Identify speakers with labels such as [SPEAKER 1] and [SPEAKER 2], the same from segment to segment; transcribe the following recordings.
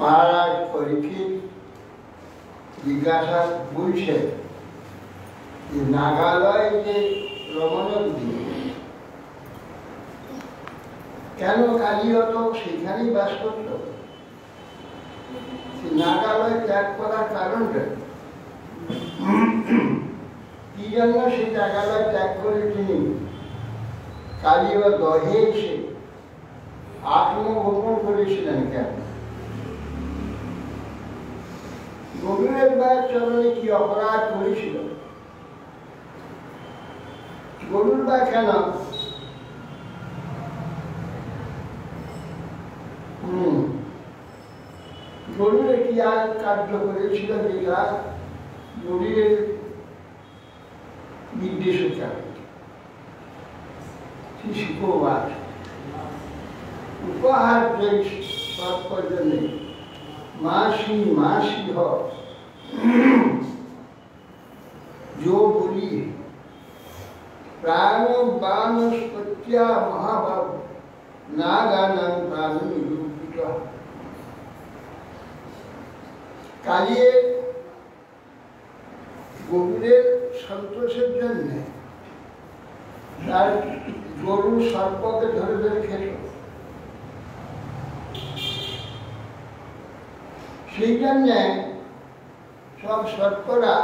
[SPEAKER 1] महाराज परीक्षित जिज्ञासा बोलছে যে নাগালয় যে রমণদ্বীপ কেন কালীয়ত সেখানেই বাস করত নাগালয় ত্যাগ করার কারণটা কি জন্য সেই নাগালয় ত্যাগ করে তিনি কালীয় দহে এসে আত্মগোপন করেছিলেন কেন গভীরের বায়ের চরণে কি অপরাধ করেছিল গরুর বা কেন গরুরে কি আর কার্য করেছিল যেটা গরুরের বিদ্বেষ উপহার উপহার যে তাৎপর্য নেই मासी मासी हो जो बोली प्राण बाणस्पत्या महाभाव नागानां प्राणी रूपिका কালিয়ে গরুরের সন্তোষের জন্য তার গরু সর্পকে ধরে ধরে খেত। সেই জন্যে সব সর্পরা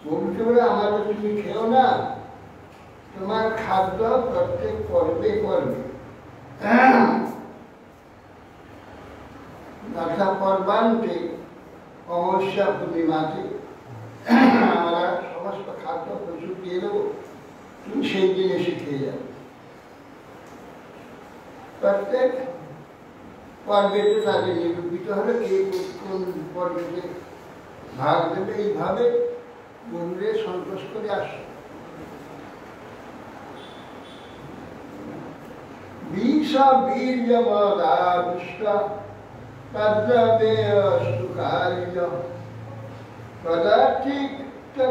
[SPEAKER 1] গরুকে বলে আমাদের তুমি খেও না, তোমার খাদ্য প্রত্যেক পর্বে পর্বে তথা পর্বান্তে অমাবস্যা পূর্ণিমাতে আমরা সমস্ত খাদ্য প্রচুর দিয়ে দেবো, তুমি সেই দিন এসে খেয়ে যাবে। প্রত্যেক পর্বেতে তাদের নিরূপিত হলে কে কোন পর্বেতে ভাগ দেবে, এইভাবে গরুরে সন্তোষ করে আসে। বিষা বীর্যমদাবিষ্ট তদ্রবেস্তু কার্য কদাচিৎ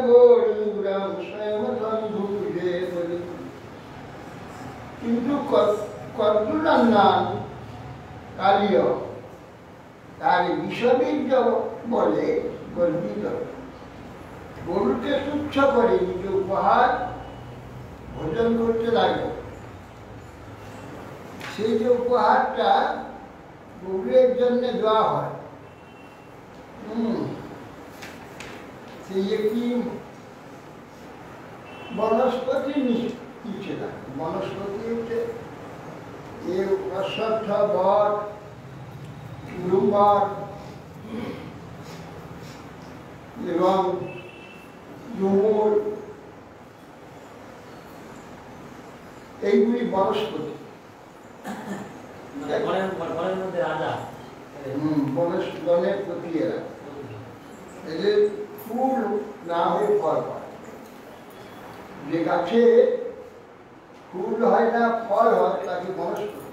[SPEAKER 1] গৌরীরাম স্বয়ং সন্ধুজে বলি। কিন্তু কর্দুরার নাম কালীয় তার বিষবীর্য বলে গর্বিত, গরুকে তুচ্ছ করে নিজে উপহার ভোজন করতে লাগলো। সেই যে উপহারটা গরুরের জন্য দেওয়া হয়, সেই একটি বনস্পতি নিচে থাকে। বনস্পতি হচ্ছে এই অশ্বত্থ, বট, ডুম্বর এবং ডুমুর, এইগুলি বনস্পতি। বনের প্রতি এরা, এদের ফুল না হয়ে ফল হয়। যে গাছে ফুল হয় না ফল হয় তাকে বনস্পতি।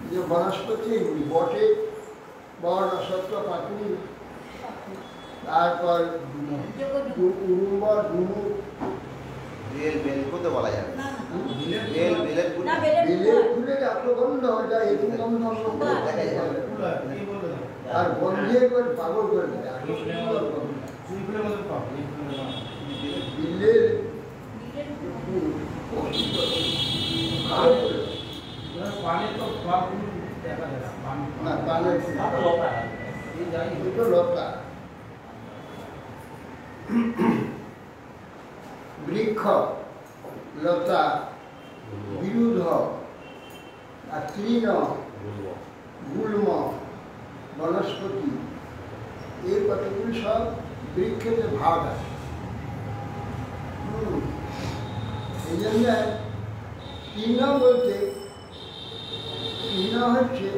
[SPEAKER 1] যে বনস্পতি এগুলি বটে, বন, অশ্বত্থ, পাকুড়ি, তারপর উড়ুম্বর, ডুমুর,
[SPEAKER 2] বেল করতে বলা যাবে না,
[SPEAKER 1] বেলের ফুলের এত গন্ধ যা একটু গন্ধ আর গন্ধে করে পাগল করে দেয়। বিলের লতা, বৃক্ষ, লতা, বিরুধ আর তৃণ, গুল্ম, বনস্পতি, এই কতগুলি সব বৃক্ষেতে ভাগ আছে। এই জন্য তৃণ বলতে তৃণ হচ্ছে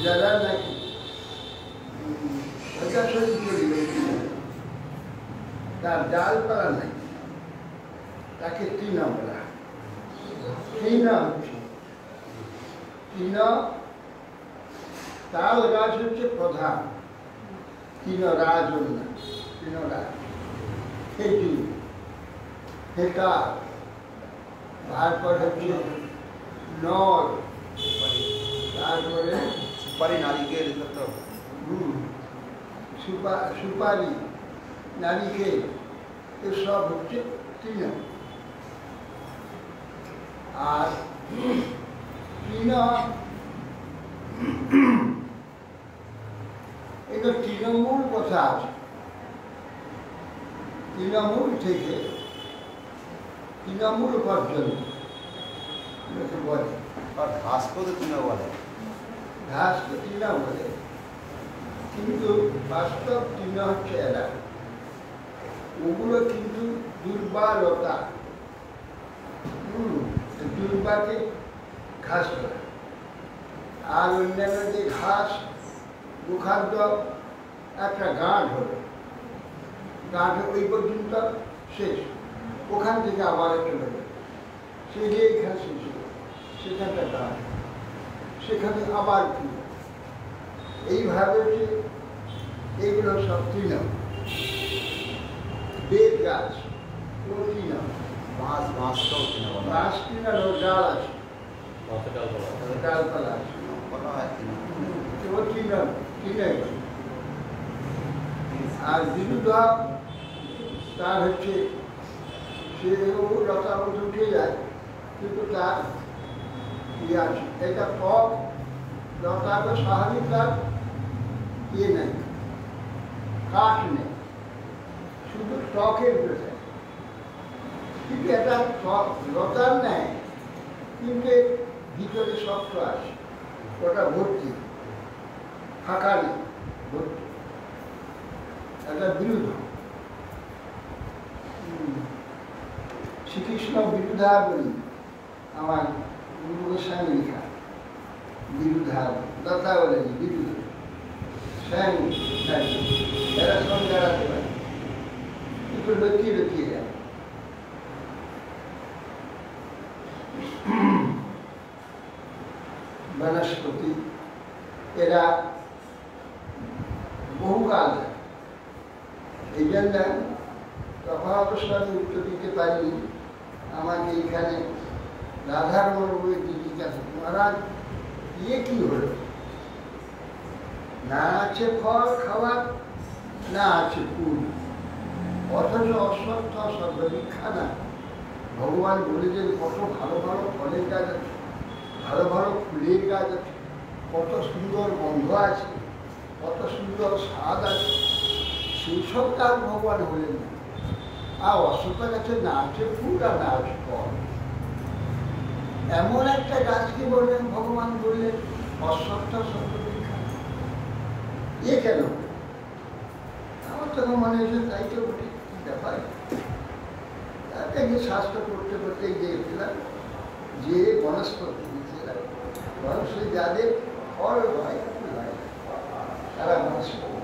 [SPEAKER 1] যারা নাকি তার ডালপালা নাই তাকে তৃণ বলা। তৃণ হচ্ছে তৃণ, তাল গাছ হচ্ছে প্রধান, তৃণরাজ, তৃণরাজ, খেজু, হেটা, তারপর হচ্ছে নর, তারপরে
[SPEAKER 2] সুপারি, নারিকেল,
[SPEAKER 1] সুপারি, নারিকেল, এসব হচ্ছে তৃণ। আর তৃণ এটা তৃণমূল কথা আছে। তৃণমূল থেকে তৃণমূল পর্যন্ত বলে।
[SPEAKER 2] ঘাস করে তৃণ বলে,
[SPEAKER 1] ঘাসকে তৃণ বলে, কিন্তু বাস্তব তৃণ হচ্ছে এরা। ওগুলো কিন্তু দুর্বালতা, দুর্বাকে ঘাস করে। আর অন্যান্য যে ঘাস গোখাদ্য একটা গাঁট হলো, গাঁট ওই পর্যন্ত শেষ, ওখান থেকে আবার একটা হলো, সেই যে এখানে শেষ হলো, সেখানটা গাঁট, সেখানে আবার কি, এইভাবে যে এইগুলো সব তৃণ। বেদ গাছ ও তৃণ,
[SPEAKER 2] বাঁশটাও তৃণ বলা হয়।
[SPEAKER 1] বাঁশ তৃণ ডাল আছে, ডালপালা আছে, ও তৃণ, তৃণ আর বিরুদ্ধা তার হচ্ছে সেও লতার মধ্যে উঠে যায়, কিন্তু তার ইয়ে আছে, এটা টক লতা তো স্বাভাবিক, তার ইয়ে নেই, কাঠ নেই, শুধু টকের উপরে। কিন্তু এটা লতার নেয়, কিন্তু ভিতরে শক্ত আছে, ওটা ভর্তি, ফাঁকা নেই, ভর্তি। এটা বিরুদ্ধ। শ্রীকৃষ্ণ বিরুদ্ধা বলি, আমার গুরু গোস্বামী লেখা বিরুদ্ধা, লতা বলেনি বিরুদ্ধ, স্বয়ং এরা সব দাঁড়াতে পারে, কিন্তু লুকিয়ে লুকিয়ে যায়। বনস্পতি এরা বহুকাল, এই জন্য তখন অবশ্য আমি উত্তর দিতে পারিনি। আমাকে এখানে রাধারমণ বইটি জিজ্ঞাসা, মহারাজ ইয়ে কি হলো, না আছে ফল খাওয়ার, না আছে ফুল, অথচ অশ্বত্থ সর্বদীক্ষা না। ভগবান বলেছেন কত ভালো ভালো ফলের গাছ আছে, ভালো ভালো ফুলের গাছ আছে, কত সুন্দর গন্ধ আছে, কত সুন্দর স্বাদ আছে, সেই সব কাজ ভগবান বলেন না। আর অশ্বত্থ গাছে না আছে ফুল আর না আছে ফল, এমন একটা গাছকে বললেন, ভগবান বললেন অশ্বত্থ সর্বদীক্ষা। এ কেন? আমার তখন মনে হয়েছে তাই তো বলি, কি ব্যাপার। তাকে শাস্ত্র করতে করতে গিয়েছিলাম যে বনস্পতি, বনস্পতি যাদের ফল হয় তারা বনস্পতি,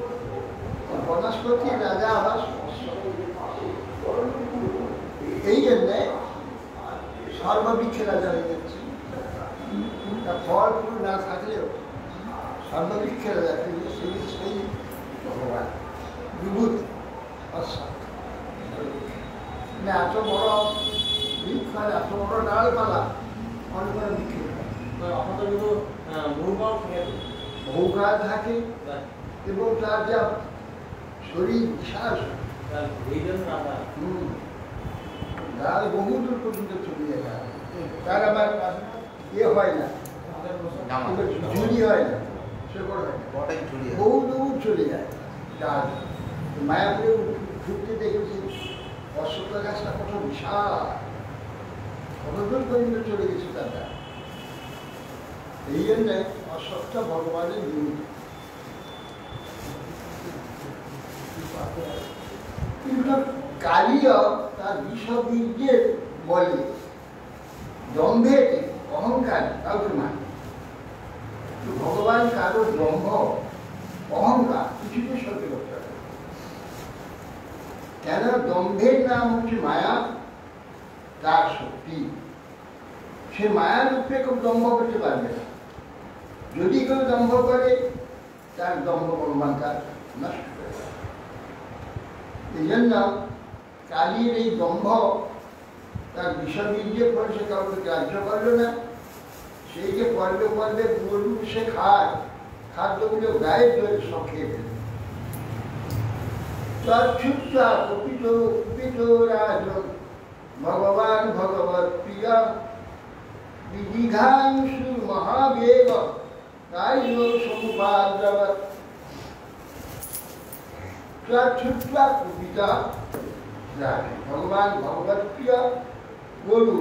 [SPEAKER 1] বনস্পতি রাজা আবার। এই জন্যে সর্ববৃক্ষের রাজা হয়ে যাচ্ছে। ফল ফুল না থাকলেও সর্ববৃক্ষের রাজা, সেই ভগবান বিভূত এত বড় বৃক্ষ, এত বড় ডালপালা, অনেক বড় বৃক্ষ বহুকাল থাকে, এবং তার যা শরীর বিশাল, ডাল বহু দূর পর্যন্ত চলে যায়, তার আবার ইয়ে হয় না, ঝুড়ি হয় না, বহু দূর চলে যায় ডাল। মায়াপুরে ঘুরতে দেখেছি অশ্বত্থ গাছটা কত বিশাল, কত দূর পর্যন্ত চলে গেছে তার ডাল। এই জন্যে অশ্বত্থ ভগবানের বিরুদ্ধ। কিন্তু কালীয় তার বিষবীর্যের বলে, দম্ভে অহংকার কাউকে মানে। ভগবান কারো দম্ভ অহংকার কিছুতে সহ্য করতে পারে। কেন? দম্ভের নাম হচ্ছে মায়া, তার শক্তি। সে মায়ার রূপে কেউ দম্ভ করতে পারবে না। যদি কেউ দম্ভ করে, তার দম্ভ অহংকার নষ্ট করে দেয়। এই জন্য কালীর এই দম্ভ, তার বিষবীর্যের ফলে সে কাউকে গ্রাহ্য করলো না। সেই যে পর্বে পর্বে গরু সে খায়, খাদ্যগুলো গায়ের জোরে সব খেয়ে ফেলে। তচ্ছুত্রা কপিত কুপিত রাজন ভগবান ভগবৎ প্রিয়া বিদিঘাংশু মহাবেগ কার্য সমুপাদ্রবৎ। তচ্ছুত্রা কুপিতা রাজন ভগবান ভগবৎ প্রিয়া গরু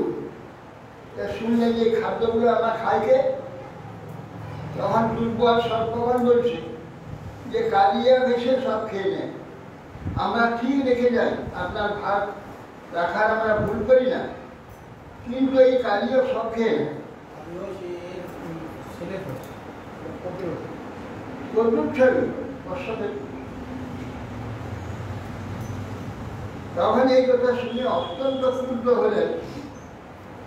[SPEAKER 1] শুনলে যে খাদ্যগুলো আমরা খাইকে, তখন দুর্বল সর্বগণ বলছে যে কালিয়া ভেসে সব খেয়ে নেয়। আমরা ঠিক রেখে যাই, আপনার ভাত রাখার আমরা ভুল করি না, কিন্তু এই কালিয়া সব খেয়ে নেয়। তখন এই কথা শুনে অত্যন্ত ক্ষুব্ধ হলেন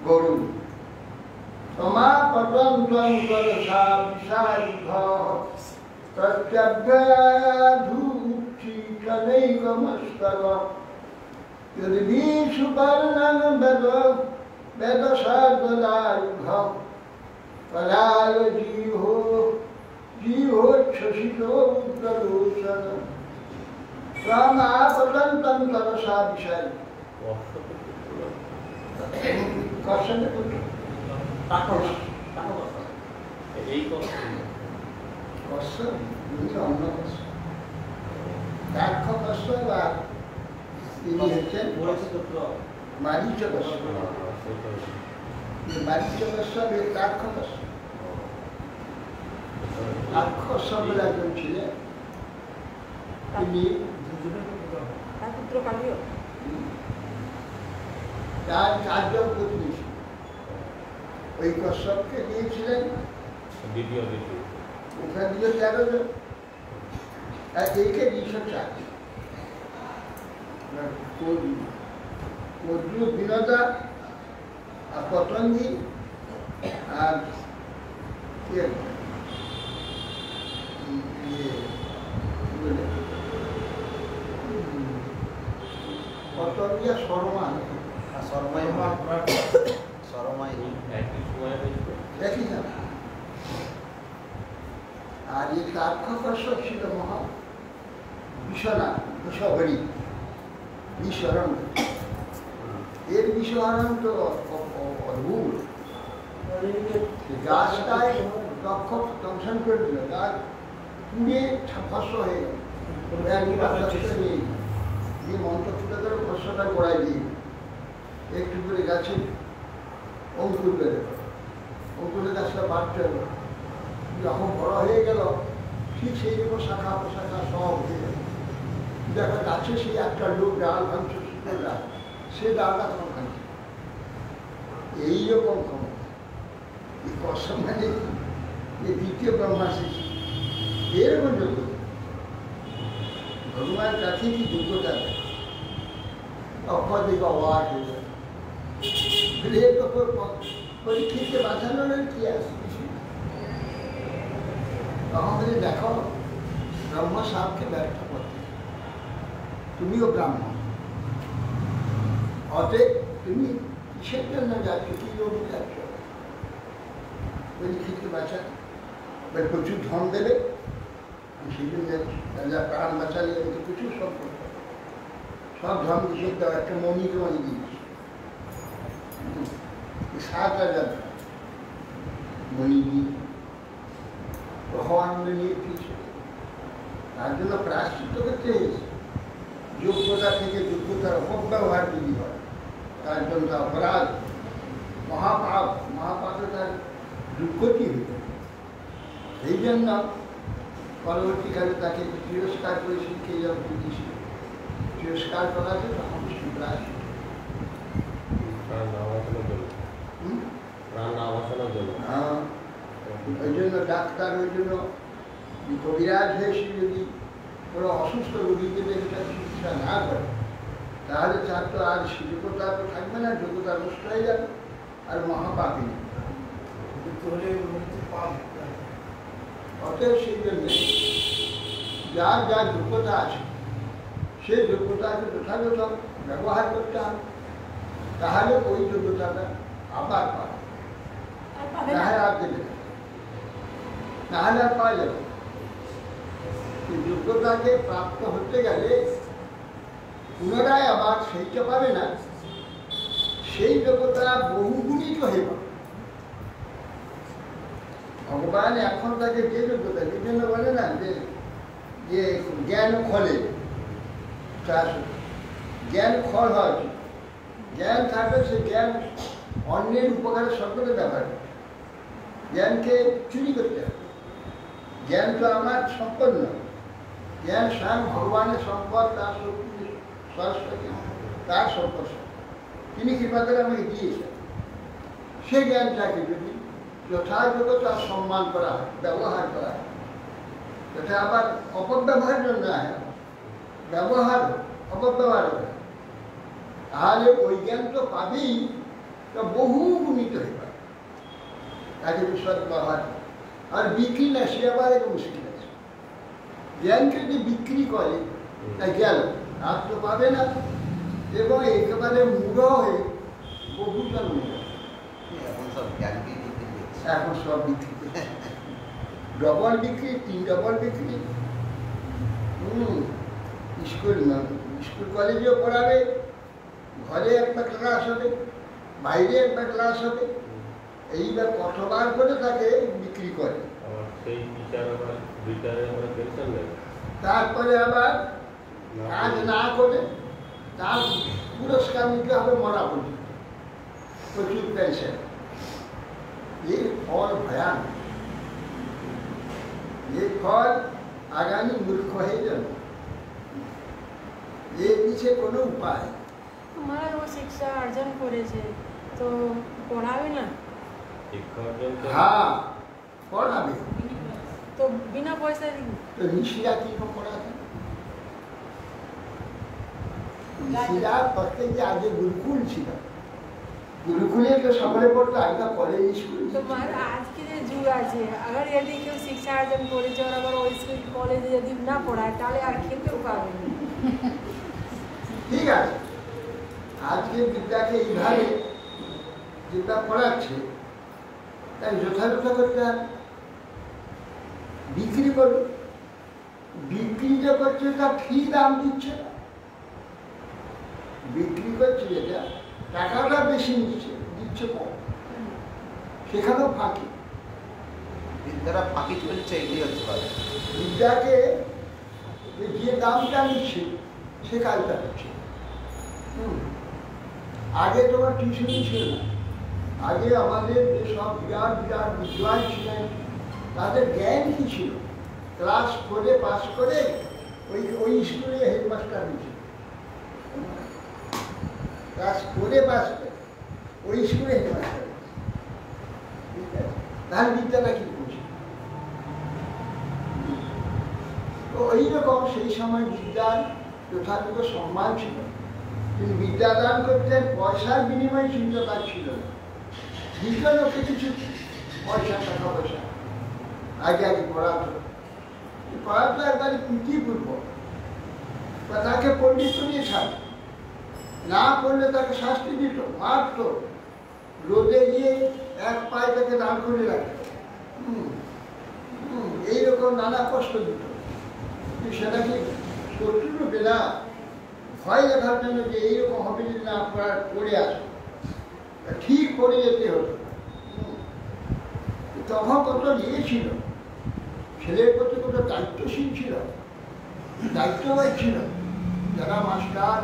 [SPEAKER 1] গরু। সমাপতন্ত্রং করসা বিশারিধ প্রত্যভ্যয়াধুচ্ছিকনৈকমস্তব যদ্বিসুপর্ণং বেদ বেদসার্বদায়ুধ পলায় জিহোচ্ছ্বসিত উগ্রলোচন রামাপদন্তং তরসা বিষয় কর্ষণের পুত্র
[SPEAKER 3] এই কষ্ট
[SPEAKER 1] কষ্ট অন্য কষ্ট দাক্ষ কষ্ট বা তিনি হচ্ছেন মারিচ কষ্ট মারিচ কষ্ট দাক্ষ কষ্ট দাক্ষ শব্দের একজন ছিলেন তিনি তার 4 জন পত্নী ছিল ওই কশ্যপকে দিয়েছিলেন ওখানে দিল 13 জন আর একে 204 মজু বিনোদা আর পতঙ্গী আর পতঙ্গী আর শর্মা দেখি না আর এই তার্ককর্ষ ছিল মহা বিশ্বনাথ বিষহরি বিশ্বরণ এর বিষহরণ তো অদ্ভুত গাছটায় দক্ষ দংশন করে দিল গাছ পুড়ে ভস্য হয়ে গেল যে মন্ত্র তুলে ধরে ভস্যটা গোড়ায় দিয়ে একটু করে গাছে অঙ্কুর বেড়ে অঙ্কুরের গাছটা বাড়তে হলো যখন বড় হয়ে গেল ঠিক সেই রকম শাখা প্রশাখা সব হয়ে গেল দেখা গাছে সেই একটা লোক ডাল ভাঙছে শুকনো ডাল সে ডালটা তখন ভাঙছে এইরকম ক্ষমতা এই কসম মানে যে দ্বিতীয় ব্রহ্মা শিশু এরকম যোগ্যতা ভগবান কাছে কি যোগ্যতা দেয় অপদিক অবাক হয়ে যায় গৃহের ওপর পরীক্ষিতকে বাঁচানোর কি আছে তখন বলে দেখো ব্রহ্ম সাপকে ব্যর্থ করতে তুমিও ব্রাহ্মণ অতএব তুমি কিসের জন্য যাচ্ছ কি লোক যাচ্ছ পরীক্ষিতকে বাঁচা প্রচুর ধন দেবে সেই জন্য যাচ্ছি রাজা প্রাণ বাঁচালে আমাকে প্রচুর সব করতে হবে সব ধন নিষেধ দেওয়া একটা মণিকে অনেক দিয়েছি 7,000 মণি দিয়ে ভগবানন্দ নিয়ে ফিরছে তার জন্য প্রায়শ্চিত্ত করতে হয়েছে যোগ্যতা থেকে যোগ্যতার অপব্যবহার যদি হয় তার জন্য অপরাধ মহাপাপ মহাপাপে তার দুর্গতি হইতে সেই জন্য পরবর্তীকালে তাকে তিরস্কার করেছেন কে যখন বুঝেছিল তিরস্কার করাতে তখন সুপ্রায় ওই জন্য ডাক্তার ওই জন্য কবিরাজ হয়েছে যদি কোনো অসুস্থ রোগীকে এটা চিকিৎসা না করে তাহলে তার তো আর যোগ্যতা তো থাকবে না যোগ্যতা নষ্ট হয়ে যাবে আর মহাপাপী অতএব সেই জন্য যার যা যোগ্যতা আছে সেই যোগ্যতাকে যথাযথ ব্যবহার করতে হবে তাহলে ওই যোগ্যতাটা আবার পাবে নাহলে আর দেবে নাহলে আর পাওয়া যাবে যোগ্যতাকে প্রাপ্ত হতে গেলে পুনরায় আবার সেইটা পাবে না সেই যোগ্যতা বহুগুণিত হয়ে পাবে ভগবান এখন তাকে যে যোগ্যতা এই জন্য বলে না যে জ্ঞান ফলে জ্ঞান ফল হওয়া উচিত জ্ঞান থাকবে সে জ্ঞান অন্যের উপকারে সকলে ব্যবহার করে জ্ঞানকে চুরি করতে হবে জ্ঞান তো আমার সম্পদ নয় জ্ঞান স্বয়ং ভগবানের সম্পদ তার শক্তি সরস্বতী তার সম্পদ তিনি কৃপা করে আমাকে দিয়েছেন সে জ্ঞানটাকে যদি যথাযথ তার সম্মান করা হয় ব্যবহার করা হয় যাতে আবার অপব্যবহার জন্য হয় ব্যবহার অপব্যবহার হবে তাহলে ওই জ্ঞান তো পাবেই তো বহু গুণিত হয়ে পারে তাকে বিশ্বত ব্যবহার আর বিক্রি না সে আবার এক মুশকিল আছে জ্ঞানকে যদি বিক্রি করে তা গেল আর তো পাবে না এবং একেবারে মূঢ় হয়ে বহুজন এখন সব বিক্রি ডবল বিক্রি 3 ডবল বিক্রি স্কুল স্কুল কলেজেও পড়াবে, ঘরে একটা ক্লাস হবে, বাইরে একটা ক্লাস হবে, এইবার কতবার করে তাকে বিক্রি করে।
[SPEAKER 3] আবার সেই টিচার আবার রিটায়ারে আমরা পেনশন দেয়।
[SPEAKER 1] তারপরে আবার কাজ না করে তার পুরস্কার নিতে হবে মরা পর্যন্ত, প্রচুর পেনশন। এর ফল ভয়ানক, এর ফল আগামী মূর্খ হয়ে যাবে। এর পিছিয়ে কোনো উপায় নেই।
[SPEAKER 4] আমার ও শিক্ষা অর্জন করেছে তো পড়াবে না,
[SPEAKER 3] শিক্ষা অর্জন করে
[SPEAKER 1] হ্যাঁ পড়াবে,
[SPEAKER 4] তো বিনা পয়সায়
[SPEAKER 1] তো ঋষিরা কি পড়াবে? ঋষিরা প্রত্যেকে আগে গুরুকুল ছিল, गुरुकुले तो सबले पड़ता है ना कॉलेज स्कूल।
[SPEAKER 4] तो आज के जो যুগ আছে अगर यदि কেউ শিক্ষা অর্জন করেছে আর আবার ওই স্কুল কলেজে যদি না পড়ায় তাহলে আর খেতেও পাবে না।
[SPEAKER 1] ঠিক আছে, আজকে বিদ্যাকে এইভাবে যেটা পড়াচ্ছে তাই যথাযথ করতে হবে। বিক্রি করবে, বিক্রি যে করছে তার ঠিক দাম দিচ্ছে না, বিক্রি করছে যেটা টাকাটা বেশি নিচ্ছে, দিচ্ছে কম, সেখানেও ফাঁকি।
[SPEAKER 2] বিদ্যাটা ফাঁকি চলছে, এগুলি হচ্ছে কথা।
[SPEAKER 1] বিদ্যাকে যে দামটা নিচ্ছে সে কাজটা হচ্ছে। আগে তোমার টিউশনই ছিল না, আগে আমাদের যেসব বিরাট বিরাট বিদ্বান ছিলেন তাদের জ্ঞান কি ছিল? ক্লাস করে পাস করে ওই স্কুলে হেডমাস্টার হয়েছিল, ক্লাস করে পাস করে ওই স্কুলে হেডমাস্টার। ঠিক আছে, তার বিদ্যাটা কি করছে? তো এইরকম সেই সময় বিদ্যার যথাযথ সম্মান ছিল, কিন্তু বিদ্যাদান করতেন পয়সার বিনিময়ে চিন্তা ছিল না। দ্বিতীয় লোকে কিছু পয়সা, টাকা পয়সা আগে আগে পড়াতো, পড়াতো একবারে প্রীতিপূর্ব, বা তাকে পণ্ডিত নিয়ে ছাড়, না পড়লে তাকে শাস্তি দিত, মারত, রোদে গিয়ে এক পায়ে তাকে দাঁড় করে রাখত, এইরকম নানা কষ্ট দিত। সেটাকে শত্রুরূপে না, ভয় দেখার জন্য যে এইরকম হবে যদি না পড়ে আসো, ঠিক পড়ে যেতে হতো। তখন কত ইয়ে ছিল, ছেলের প্রতি কত দায়িত্বশীল ছিল, দায়িত্ববান ছিল, যারা মাস্টার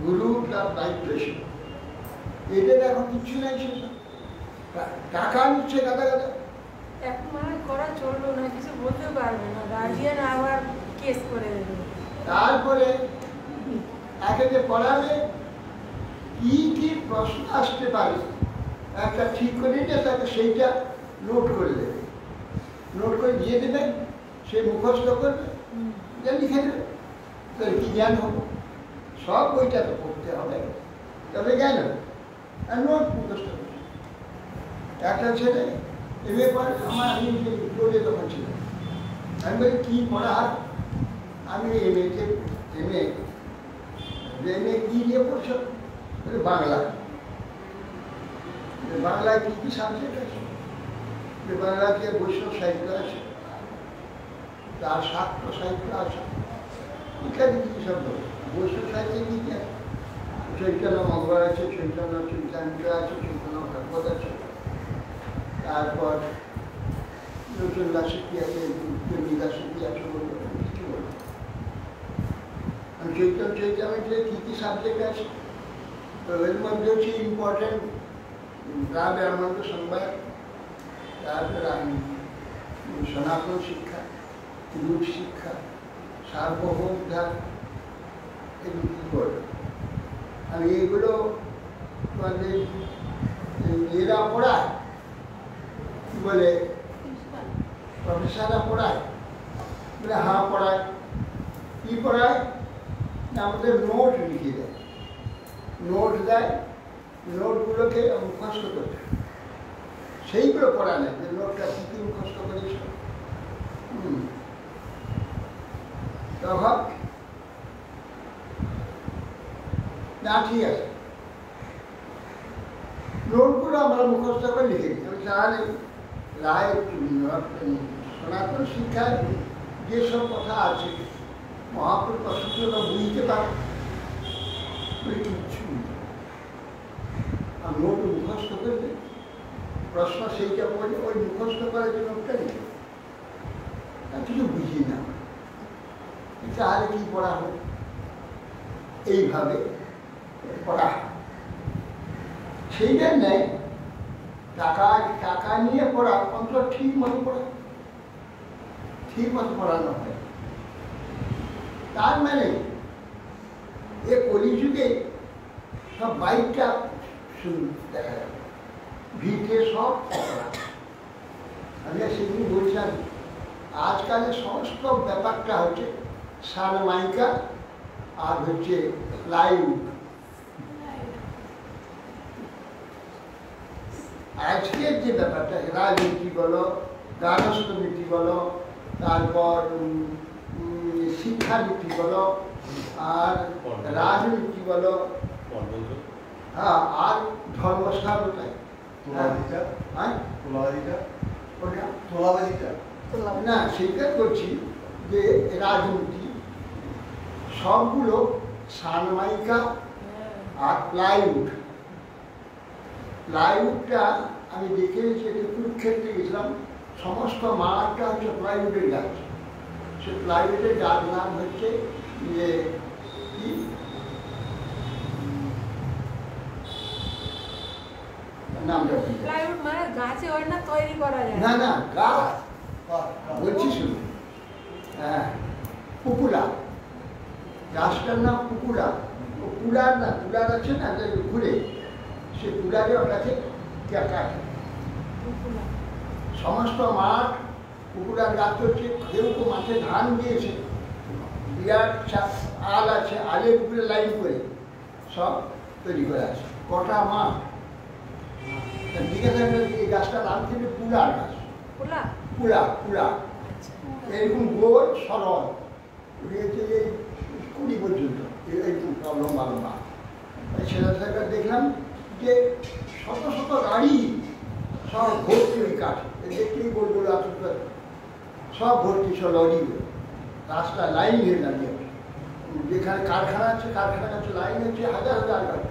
[SPEAKER 1] গুরু তার দায়িত্ব ছিল। এদের এখন কিচ্ছু নাই, ছিল টাকা নিচ্ছে গাদা গাদা।
[SPEAKER 4] এখন মানে করা চললো না, কিছু বলতে পারবে না, গার্জিয়ান আবার কেস করে দেবে।
[SPEAKER 1] তারপরে একে যে পড়াবে কি কি প্রশ্ন আসতে পারে একটা ঠিক করে নিয়ে তাকে সেইটা নোট করে দেবে, নোট করে দিয়ে দেবে, সে মুখস্থ করবে, যা লিখে দেবে, তার কি জ্ঞান হবো? সব বইটা তো পড়তে হবে, তবে জ্ঞান হবে। আর নোট মুখস্থ করবে। একটা ছেলে এমএ পড়ে, আমি বলে তখন ছিল, আমি বলি কি পড়া? আমি এমএ কি নিয়ে পড়ছো? বাংলা। বাংলায় কি কি সাবজেক্ট আছে? বাংলাতে বৈষ্ণব সাহিত্য আছে, তার শাক্ত সাহিত্য আছে, ইত্যাদি কিছু শব্দ। বৈষ্ণব সাহিত্যে কি কি আছে? চৈতন্য মঙ্গল আছে, চৈতন্য চৈতান্ত আছে, চৈতন্য ভাগবত আছে, তারপর নতুন দাসী আছে, দাসী আছে, কিছু বলবো। চৈতন্য চৈতান্যে কি কি সাবজেক্ট আছে? তো এর মধ্যে হচ্ছে ইম্পর্টেন্ট রাবে আনন্দ সংবাদ, তারপর সনাতন শিক্ষা, রূপ শিক্ষা, সার্বভৌম ধ্যান, এগুলো কি করবে? আমি এইগুলো তোমাদের এরা পড়ায়, কি বলে প্রফেসররা পড়ায়, বলে হ্যাঁ পড়ায়। কি পড়ায়? আমাদের নোট লিখে দেয়, নোট দেয়, নোটগুলোকে মুখস্থ করতে, সেইগুলো পড়া নেই যে নোটটা কি কি মুখস্থ করেছ। তখন না ঠিক আছে, নোটগুলো আমরা মুখস্থ করে লিখে দিই। তাহলে রায় সনাতন শিক্ষায় যেসব কথা আছে মহাপুরুষ সূত্রটা বুঝতে পারে কিচ্ছু আর নোট মুখস্থ করবে, প্রশ্ন সেইটা পড়ে ওই মুখস্থ করার জন্য ওটা নেই, কিছু বুঝি না, তাহলে কি পড়া হবে? এইভাবে পড়া হয়। সেই জন্যে টাকা নিয়ে পড়া অন্তত ঠিক মতো পড়া, ঠিক মতো পড়ানো হয়। তার মানে এ কলিযুগে সব বাইকটা দেখা যাবে, ভিটে সব অপরাধ। আমি সেদিন বলছিলাম আজকালের সমস্ত ব্যাপারটা হচ্ছে সারমাইকা আর হচ্ছে প্লাইউড। আজকের যে ব্যাপারটা রাজনীতি বলো, গার্হস্থ্যনীতি বলো, তারপর শিক্ষানীতি বলো, আর রাজনীতি বলো, হ্যাঁ, আর ধর্মস্থানটাই না, সেটা করছি যে রাজনীতি সবগুলো সারমাইকা আর প্লাইউড। প্লাইউডটা আমি দেখে সেটা কুরুক্ষেত্রে গেছিলাম, সমস্ত মাঠটা হচ্ছে প্লাইউডের গাছ। সে প্লাইউডের গাছ নাম হচ্ছে যে কি নামটা
[SPEAKER 4] প্লাইউড মানে গাছে হয় না, তৈরি করা যায়
[SPEAKER 1] না, না গাছ বলছি শুনুন, হ্যাঁ পুকুলা, গাছটার নাম পুকুলা। কুলার না, কুলার আছে না ঘুরে, সে কুলারে ওটাকে কাটে। সমস্ত মাঠ পুকুরার গাছ হচ্ছে, কেউ তো মাঠে ধান দিয়েছে, বিরাট আল আছে, আলের উপরে লাইন করে সব তৈরি করে আছে, কটা মাঠ। জিজ্ঞাসা করে এই গাছটার নাম ছিল পুলার গাছ। পুলা পুলা এরকম গোল সরল উঠেছে এই 20 পর্যন্ত, এইরকম লম্বা লম্বা। সেটা দেখলাম যে শত শত গাড়ি সব ভর্তি ওই কাঠ, দেখতেই গোল গোল আসতে সব ভর্তি, সব লরি, রাস্তা লাইন হয়ে দাঁড়িয়ে। যেখানে কারখানা আছে, কারখানার কাছে লাইন হচ্ছে, হাজার হাজার গাড়ি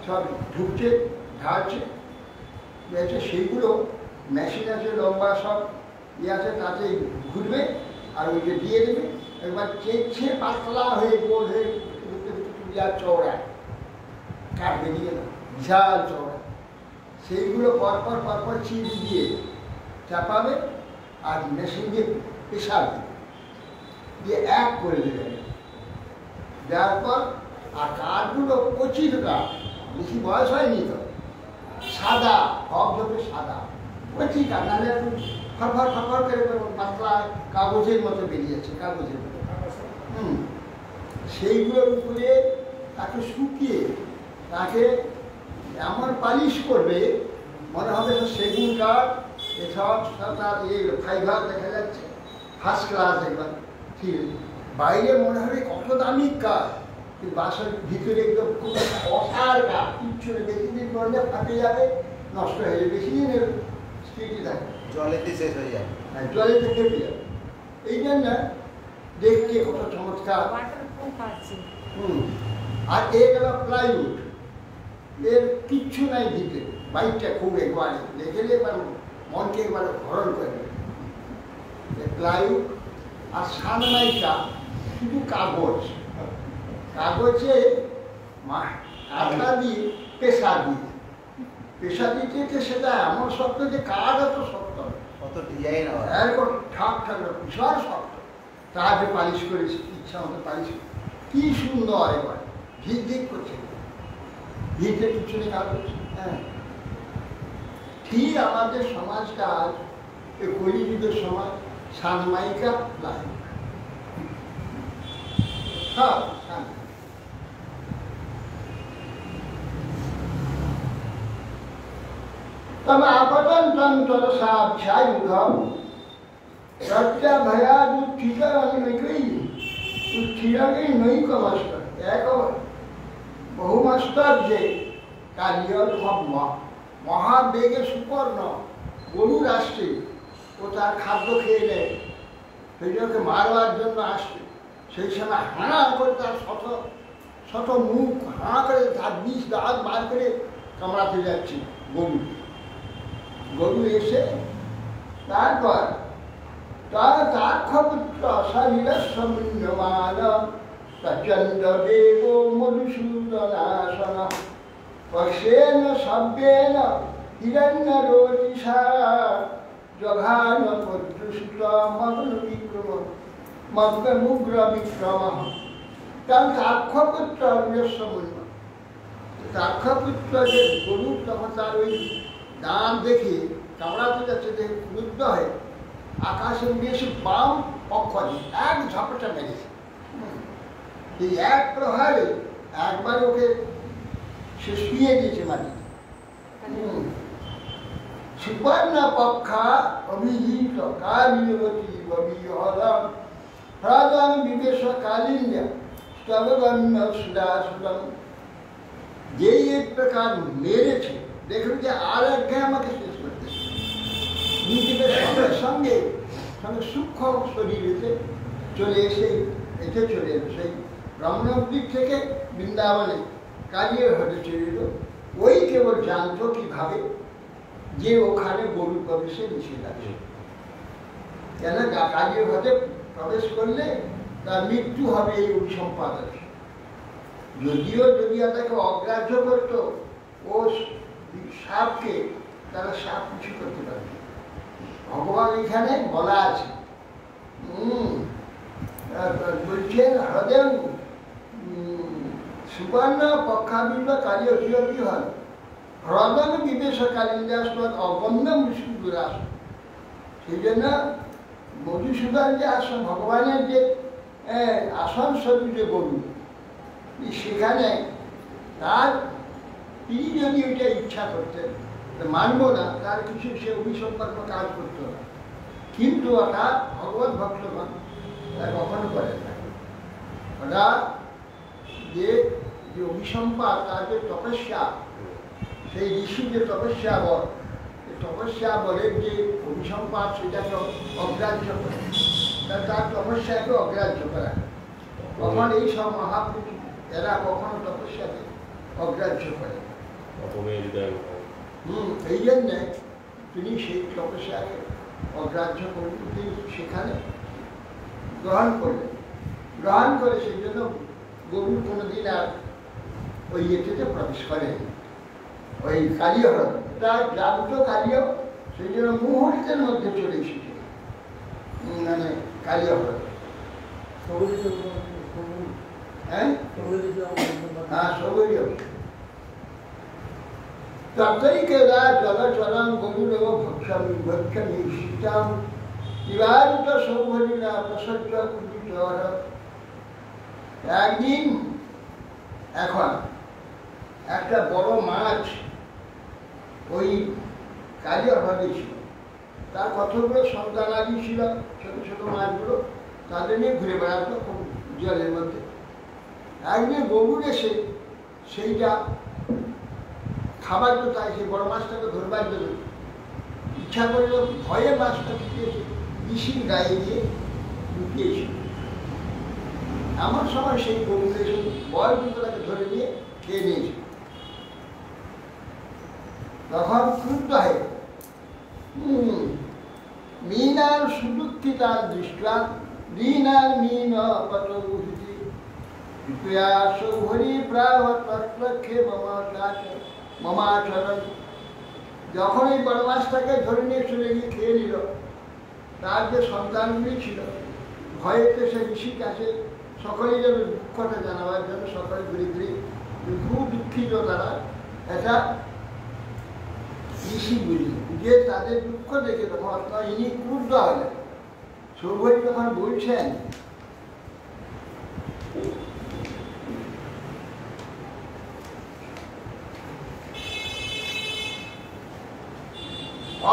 [SPEAKER 1] সব ঢুকছে, ঢালছে, সেইগুলো মেশিন আছে, লম্বা সব ইয়ে আছে, তাতে ঘুরবে আর ওইটা দিয়ে দেবে, একবার চেঁচে পাতলা হয়ে গোল হয়ে বিরাট চওড়ায় কাঠ বেরিয়ে না, বিশাল চওড়া। সেইগুলো পরপর পরপর চিপ দিয়ে চাপাবে আর মেশিন দিয়ে প্রেশার দেবে, দিয়ে এক করে দেবে। দেওয়ার পর আর কাঠগুলো কচির কাঠ, বেশি বয়স হয়নি তো, সাদা, ধবধবে সাদা কচি কাঠ, নাহলে একটু ফরফর ফরফর করে পাতলা কাগজের মতো বেরিয়েছে, কাগজের মতো। সেইগুলোর উপরে তাকে শুকিয়ে তাকে এমন পালিশ করবে মনে হবে সেগুন কাঠ, এসব তার ফাইবার দেখা যাচ্ছে ফার্স্ট ক্লাস, একবার ঠিক বাইরে মনে হবে কত দামি কাঠ, কিন্তু বাসার ভিতরে একদম খুব অসার কাঠ, কিচ্ছু বেশি দিন করলে ফাটে যাবে, নষ্ট হয়ে যাবে, বেশি দিনের স্মৃতি থাকে,
[SPEAKER 2] জলেতে শেষ হয়ে যাবে,
[SPEAKER 1] হ্যাঁ জলেতে কেটে যাবে। এই জন্য দেখতে কত চমৎকার। আর এ গেল প্লাইউড, এর কিচ্ছু নাই দিতে, বাইকটা খুব একবারে দেখলে এবার মনকে একবার হরণ করে। প্লাইউড আর সানমাইকা শুধু কাগজ, কাগজে আঠা দিয়ে পেশা দিয়ে, পেশা দিতে সেটা এমন শক্ত যে কাঠ এত শক্ত,
[SPEAKER 2] কত ডিজাইন হয়,
[SPEAKER 1] এরকম ঠাক ঠাক বিশাল শক্ত, তাকে পালিশ করেছে, ইচ্ছা মতো পালিশ, কি সুন্দর এবার ঝিক ঝিক করছে, ভিড়তে কিছু নেই কাগজ। হ্যাঁ, ঠিক আমাদের সমাজটা আজ এই কলিযুগের সমাজ, সানমাইকা প্লাই সব तब आपतन तंत्र साक्षायुधम सत्या भया जो ठीकर वाली निकली तो ठीकर नहीं का मास्टर एक बहु मास्टर जे कालियर धर्म महावेगे सुपर्ण গরু রাষ্ট্রে ও তার খাদ্য খেয়ে নেয়, সেই জন্য মারবার জন্য আসছে, সেই সময় হাঁ করে তার শত শত মুখ হাঁ করে তার বিষ দাঁত বার করে কামড়াতে যাচ্ছে গরু। গরু এসে তারপর তার খপুত্র শরীরস্বমিন্যমান প্রচণ্ড দেব মধুসূদনাসন পশেন শব্দেন হিরণ্যরোচিষা জঘান পদ্যুষ্ট মগ্ন বিক্রম মগ্নমুগ্র বিক্রম। কারণ তাক্ষপুত্র অন্যসমন্য, তাক্ষপুত্র যে গরু তখন তার ওই দাঁত দেখে কামড়াতে যাচ্ছে, যে ক্রুদ্ধ হয়ে আকাশে উড়ে এসে বাম পক্ষ দিয়ে এক ঝাপটা মেরেছে। এই এক প্রহারে একবার ওকে সে শুয়ে দিয়েছে মাটিতে। সুবর্ণ পক্ষা অভিজিত কালীবতী ববিহরম হ্রদম বিবেশ কালিন্দ স্তবগণ্য সুদাসুদম। যেই এক প্রকার মেরেছে, দেখুন যে আর এক আমাকে শেষ করতে নিজেকে সঙ্গে সঙ্গে সঙ্গে সূক্ষ্ম শরীরেতে চলে এসে চলে এলো সেই রমণদ্বীপ থেকে বৃন্দাবনে কালিয়ার হতে চলে এলো। ওই কেবল জানতো কিভাবে যে ওখানে গরু প্রবেশে নিষেধ আছে, কেন কালিয়ার হতে প্রবেশ করলে তার মৃত্যু হবে এই অভিসম্পাদ আছে। যদিও তাকে অগ্রাহ্য করতো ও সাপকে, তারা সাপ কিছু করতে পারবে। ভগবান এখানে বলা আছে, বলছেন হ্রদেন সুবর্ণ পক্ষাবিম্ব কালী অতিরতি হন হ্রদন বিবেশ কালিন্দাস অবন্ধম সুদুরাস। সেই জন্য মধুসূদন যে আসন, ভগবানের যে আসন স্বরূপ যে গরু, সেখানে তিনি যদি ওইটা ইচ্ছা করতেন, মানব না, তার কিছু সে অভিসম্পর্ক কাজ করতো না। কিন্তু ওটা ভগবত ভক্তগণ কখনো করেন না। ওটা যে অভিসম্পাদ, তার যে তপস্যা, সেই ঋষি যে তপস্যা বলের যে অভিসম্পাদ, সেটাকে অগ্রাহ্য করে, তার তপস্যাকে অগ্রাহ্য করা। কখন এই সব মহাপুরুষ এরা কখনো তপস্যাকে অগ্রাহ্য করে। এই জন্যে তিনি সেই তপস্যাকে অগ্রাহ্য করলেন, তিনি সেখানে গ্রহণ করে সেই জন্য গরু কোনোদিন আর ওই ইয়েতে প্রবেশ করেন। ওই কালীয় হ্রদ, তার জাগ্রত কালীয়, সেই জন্য মুহূর্তের মধ্যে চলে এসেছিল মানে কালীয় হ্রদ। হ্যাঁ, সবরীয় তত্তরিকেরা জলচরণ গরুরেব ভক্ষামি শীতম নিবারিত সৌভরিণা প্রসজ্জ কুটিচর। একদিন এখন একটা বড় মাছ ওই কালীয় হ্রদে ছিল, তার কতগুলো সন্তানাদি ছিল, ছোট ছোট মাছগুলো, তাদের নিয়ে ঘুরে বেড়াতো খুব জলের মধ্যে। একদিন গরুর এসে সেইটা খাবার তো, তাই সেই বড় মাছটাকে ধরবার জন্য ইচ্ছা করল, ভয়ে মাছটা ঢুকিয়েছে পিসির গায়ে দিয়ে ঢুকিয়েছিল। এমন সময় সেই গরু এসে বল কিন্তু তাকে ধরে নিয়ে খেয়ে নিয়েছে। তখন ক্রুদ্ধ হয়ে মীনার সুদুঃখিতার দৃষ্টা দীনার মীন পতভূতি কৃপয়া সৌভরি প্রাহ তৎলক্ষে মমাচরণ। যখন এই বড় মাছটাকে ধরে নিয়ে চলে গিয়ে খেয়ে নিল, তার যে সন্তানগুলি ছিল ভয়েতে সে ঋষির কাছে সকলেই যেন দুঃখটা জানাবার জন্য সকলে ঘুরে ঘুরে খুব দুঃখিত। তারা এটা ঋষি বুঝে তাদের দুঃখ দেখে তখন ইনি ক্রুদ্ধ হলেন। সৌভরি তখন বলছেন,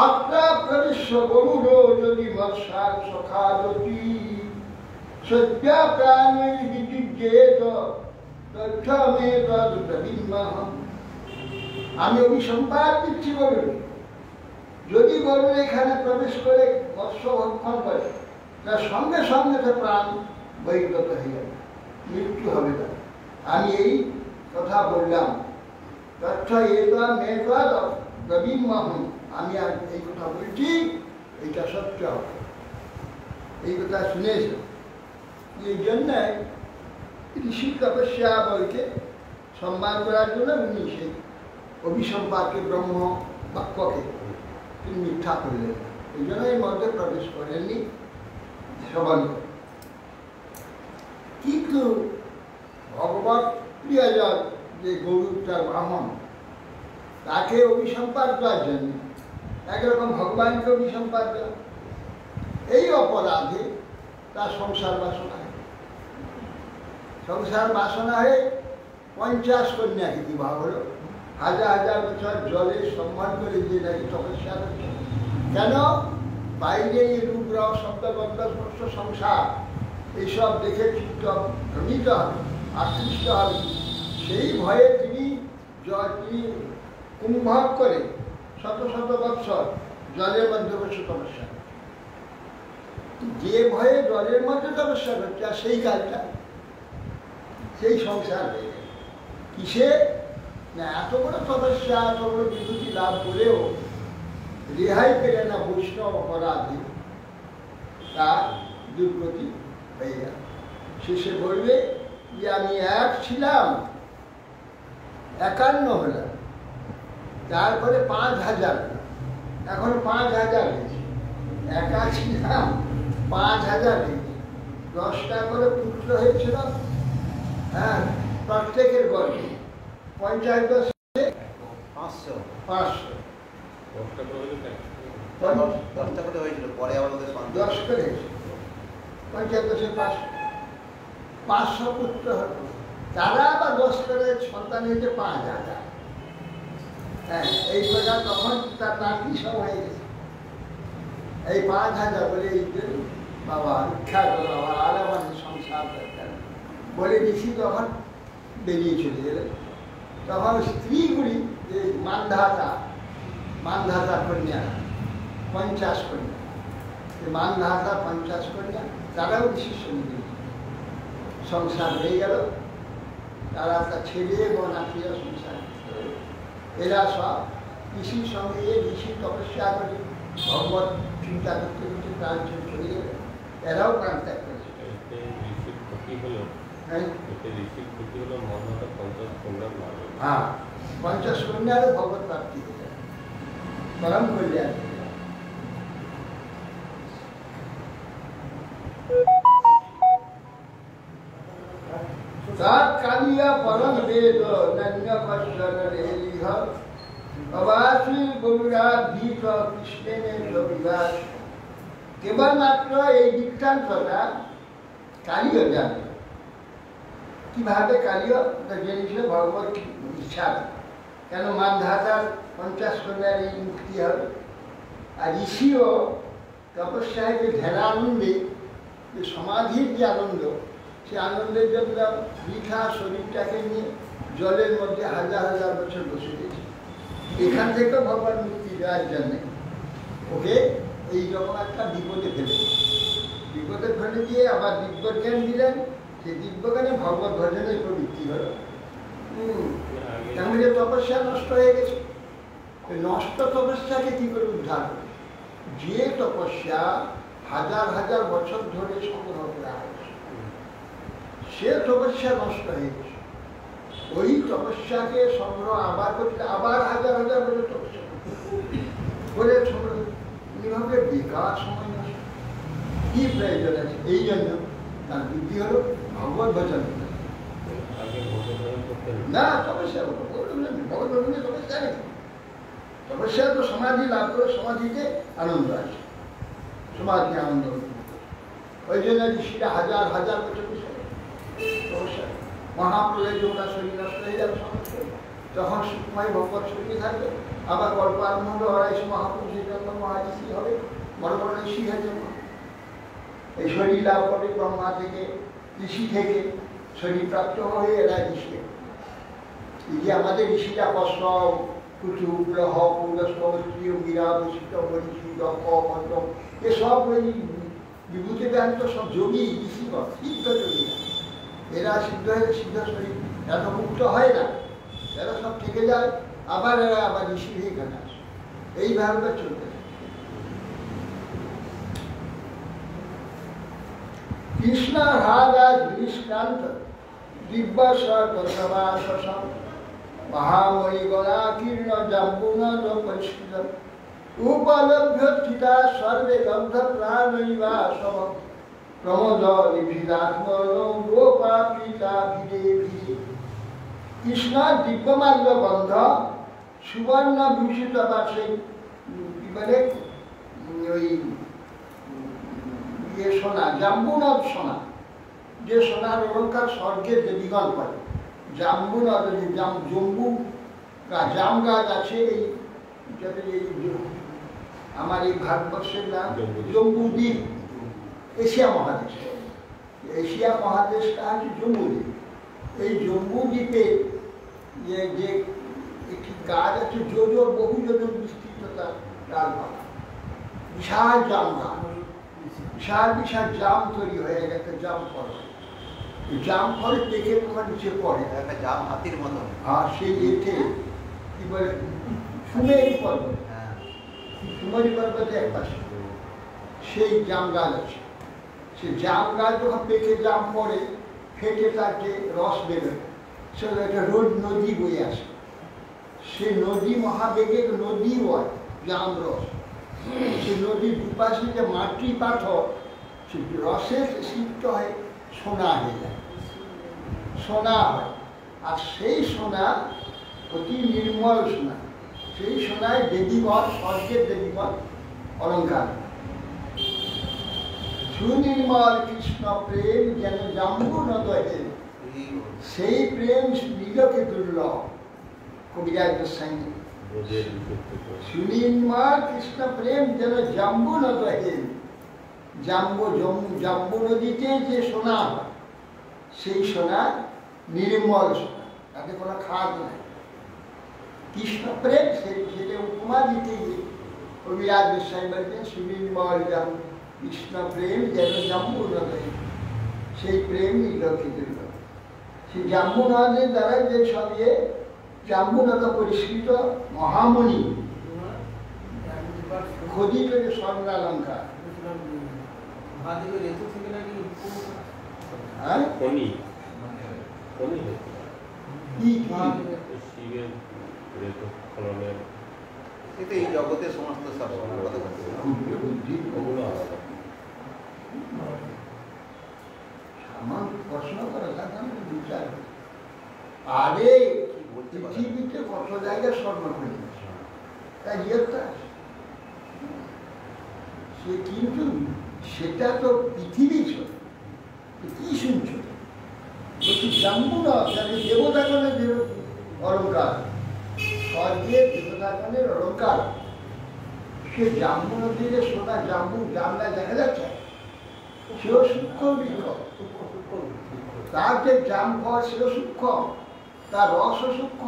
[SPEAKER 1] অত্রাপ্রবিশ্য গরুরো যদি মৎসার সখাদতি সদ্যা প্রাণী বিযুজ্যেত তথ্যমে তদ্বিম্মহম। আমি অভিসম্পাদ দিচ্ছি গরুর, যদি গরুর এখানে প্রবেশ করে মৎস্য ভক্ষণ করে, তার সঙ্গে সঙ্গে তো প্রাণ বহির্গত হয়ে যাবে, মৃত্যু হবে না। আমি এই কথা বললাম, তথ্য এবা মেঘা রবীন মাহুন, আমি আর এই কথা বলছি, এইটা সত্য হবে। এই কথা শুনেছ, এই জন্য ঋষি তপস্যা বলকে সম্মান করার জন্য উনি সেই অভিসম্পাদকে ব্রহ্ম বাক্যকে তিনি মিথ্যা করলেন, এই জন্য এর মধ্যে প্রবেশ করেননি সবাই। কিন্তু ভগবত প্রিয়জন যে গরুটার ব্রাহ্মণ, তাকে অভিসম্পাদ করার জন্য একরকম ভগবানকে অভিসম্পাদ দেওয়া, এই অপরাধে তার সংসার বাসনা হয়। সংসার বাসনা হয়ে 50 কন্যাকে বিবাহ হলো। হাজার হাজার বছর জলে সম্মান করে দিয়ে নাকি তপস্যা করছে। কেন? বাইরে এই রূপরাও শব্দবদ্ধ স্পর্শ সংসার এইসব দেখে চিত্ত ভ্রমিত হবে, আকৃষ্ট হবে। সেই ভয়ে তিনি কুম্ভক করে শত শত বৎসর জলের মধ্যে বসে তপস্যা করছে। যে ভয়ে জলের মধ্যে তপস্যা করছে, আর সেই কাজটা সেই সংসার হয়ে গেল। কিসে না, এত বড় তপস্যা, এত বড় বিভূতি লাভ করেও রেহাই পেলে না বৈষ্ণব অপরাধে, তার দুর্গতি হয়ে গেল। শেষে বলবে যে আমি এক ছিলাম, 51 হলাম, তারপরে 5000, এখন 5000 হয়েছে। একা ছিলাম, 5000 হয়েছে। 10টা করে পুত্র হয়েছিল, হ্যাঁ, প্রত্যেকের গর্বে 50 10
[SPEAKER 2] 500
[SPEAKER 1] 500,
[SPEAKER 2] 10টা করে হয়েছিল, পরে আবার ওদের
[SPEAKER 1] 10 করে হয়েছে, 50 10 500 পুত্র হতো। তারা আবার 10 করে সন্তান হয়েছে 5000। হ্যাঁ, এই প্রকার তখন তার নাতি সব হয়ে গেছে। এই 5000 বলে এই বাবা রক্ষা করো, আবার আলামানের সংসার দরকার বলে ঋষি তখন বেরিয়ে চলে গেলেন। তখন স্ত্রীগুলি যে মানধাতা কন্যা 50 কন্যা, মানধাতা 50 কন্যা, তারাও ঋষির সঙ্গে সংসার হয়ে গেল। তারা তার ছেলে এবং নাতিরা সংসার, এরা সব ঋষির সঙ্গে ঋষি তপস্যা করে ভগবত চিন্তা করতে করতে প্রাণ চলে গেলে, এরাও প্রাণ ত্যাগ করেছে। হ্যাঁ, 50 কন্যারও ভগবত প্রাপ্তি হয়ে যায়, পরম কল্যাণ। কালিয়া পরম বেদ নন্য কষ্টন রেলিহ অবাসী গরুরা ভীত কৃষ্ণের বিবাস। কেবলমাত্র এই বৃত্তান্তটা কালীয় জানে। কিভাবে কালীয় জেনেছিল ভগবত ইচ্ছা। কেন মানধাতার 50 কন্যার এই মুক্তি হবে, আর ঋষিও তপস্যায় যে ধ্যানানন্দে, যে সমাধির যে আনন্দ, সে আনন্দের জন্য বৃথা শরীরটাকে নিয়ে জলের মধ্যে হাজার হাজার বছর বসে গেছে। এখান থেকে ভগবান মুক্তি দেওয়ার জন্যে ওকে এইরকম একটা বিপদে ফেলে দিয়ে আবার দিব্যজ্ঞান দিলেন। সেই দিব্যজ্ঞানে ভগবত ভজনের প্রবৃত্তি হলো। তাহলে তপস্যা নষ্ট হয়ে গেছে। নষ্ট তপস্যাকে কি করে উদ্ধার করে? যে তপস্যা হাজার হাজার বছর ধরে সংগ্রহ করা হয়েছে, সে তপস্যা নষ্ট হয়ে গেছে। ওই তপস্যাকে সংগ্রহ আবার করতে আবার হাজার হাজার বছর তপস্যা করে সংগ্রহ, এইভাবে বেকার সময় নষ্ট। কি প্রয়োজন আছে? এই জন্য তার বুদ্ধি হলো ভগবত ভজন না, তপস্যা তপস্যা নেই। তপস্যা তো সমাধি লাভ করে, সমাধিতে আনন্দ আছে, সমাধি আনন্দ। ওই জন্য ঋষিরা হাজার হাজার বছর তপস্যা। মহাপ্রলয় যখন শরীর নষ্ট হয়ে যাবে সমস্ত, তখন সুখময় ভগবত শরীরে থাকবে। আবার গল্প আরম্ভ হবে, 250 মহাপুরুষের জন্ম মহাঋষি হবে, বড় বড় ঋষি হয়ে জন্ম। এই শরীর লাভ করে ব্রহ্মা থেকে, ঋষি থেকে শরীর প্রাপ্ত হয়ে এরা ঋষি। এই যে আমাদের ঋষিরা কশ্যপ, কুতু, গ্রহ, পুরস্কৃয়, মীরা, বশিষ্ঠ, মরিচি, দক্ষ, মন্ডপ, এসব ওই বিভূতিতে জ্ঞান তো সব যোগী ঋষিগণ, সিদ্ধ যোগী। এরা সিদ্ধ হয়ে সিদ্ধ শরীর এত মুক্ত হয় না, এরা সব থেকে যায়, আবার এরা আবার ঋষি হয়ে এখানে আসে। এইভাবে চলতে থাকে। কৃষ্ণ রাধা দৃষ্টান্ত দিব্য সর্বসমাসম মহাময়ী গণাকীর্ণ জাম্বুনাথ পরিষ্কৃত উপলভ্য চিতা সর্বে গন্ধ প্রাণৈবাসম প্রমোদ নিভিদাত্মন গোপা পিতা ভিদে ভিদে। কৃষ্ণ দিব্যমাল্য গন্ধ সুবর্ণ ভূষিত বা সেই কি বলে ওই ইয়ে সোনা, জাম্বুনাথ সোনা, যে সোনার অলঙ্কার স্বর্গের দেবীগণ করে। জাম্বুনাথ জম্বু জাম গাছ আছে এই আমার এই ভারতবর্ষের নাম জম্বুদ্বীপ, এশিয়া মহাদেশ। এশিয়া মহাদেশটা আছে জম্বুদ্বীপ। এই জম্বুদ্বীপে যে একটি গাছ আছে, যোজোর বহু যোজন বিস্তৃত তার ডালপালা, বিশাল জাম গাছ, বিশাল বিশাল জাম তৈরি হয়ে গেছে, জাম ফল। জাম ফলের দেখে তোমার নিচে পড়ে
[SPEAKER 2] একটা জাম হাতির মতন।
[SPEAKER 1] আর সেই এতে কি বলে সুমেরু পর্বত, সুমেরু পর্বতে এক পাশে সেই জাম গাছ আছে। সে জাম গাছ যখন পেকে জাম পড়ে ফেটে তার যে রস বেরোয়, সেটা একটা রোজ নদী বয়ে আসে। সে নদী মহাবেগে নদী হয় জাম রস। সে নদীর দুপাশে যে মাটি পাথর, সে রসে সিক্ত হয়, সোনা হয়ে যায়, সোনা হয়। আর সেই সোনা অতি নির্মল সোনা, সেই সোনায় দেবীগণ, স্বর্গের দেবীগণ অলঙ্কার। সুনির্মল কৃষ্ণ প্রেম যেন জাম্বু নদে, সেই প্রেম নীলকে দুর্লভ। কবিরাজ গোস্বামী সুনির্মল কৃষ্ণ প্রেম যেন জাম্বু নদে, জাম্বু নদীতে যে সোনা হয় সেই সোনা নির্মল সোনা, তাতে কোনো খাদ নাই। কৃষ্ণ প্রেম সেটা উপমা দিতে গিয়ে কবিরাজ গোস্বামী বলছেন সুনির্মল কৃষ্ণ প্রেম যেন জাম্বু নদে, সেই প্রেম নীলকে দুর্লভ। সেই জাম্বু নদের দ্বারা যে সব জাম্বুনাথ পরিষ্কৃত মহামণি খোদিত যে স্বর্ণালঙ্কার,
[SPEAKER 2] এই জগতের সমস্ত
[SPEAKER 1] প্রশ্ন করে বিচার। আরে পৃথিবীতে কত জায়গায় স্বর্ণ খনি, তাই সে কিন্তু সেটা তো পৃথিবী ছিল। কি শুনছ? বলছি জাম্বু না, দেবতাগণের অলঙ্কার, স্বর্গের দেবতাগণের অলঙ্কার। সে জাম্বু নদীর সোনা, জাম্বু জামলা দেখা যাচ্ছে, সেও সূক্ষ্ম বৃক্ষ। তার যে জাম ফল সেও সূক্ষ্ম, তার রসও সূক্ষ্ম।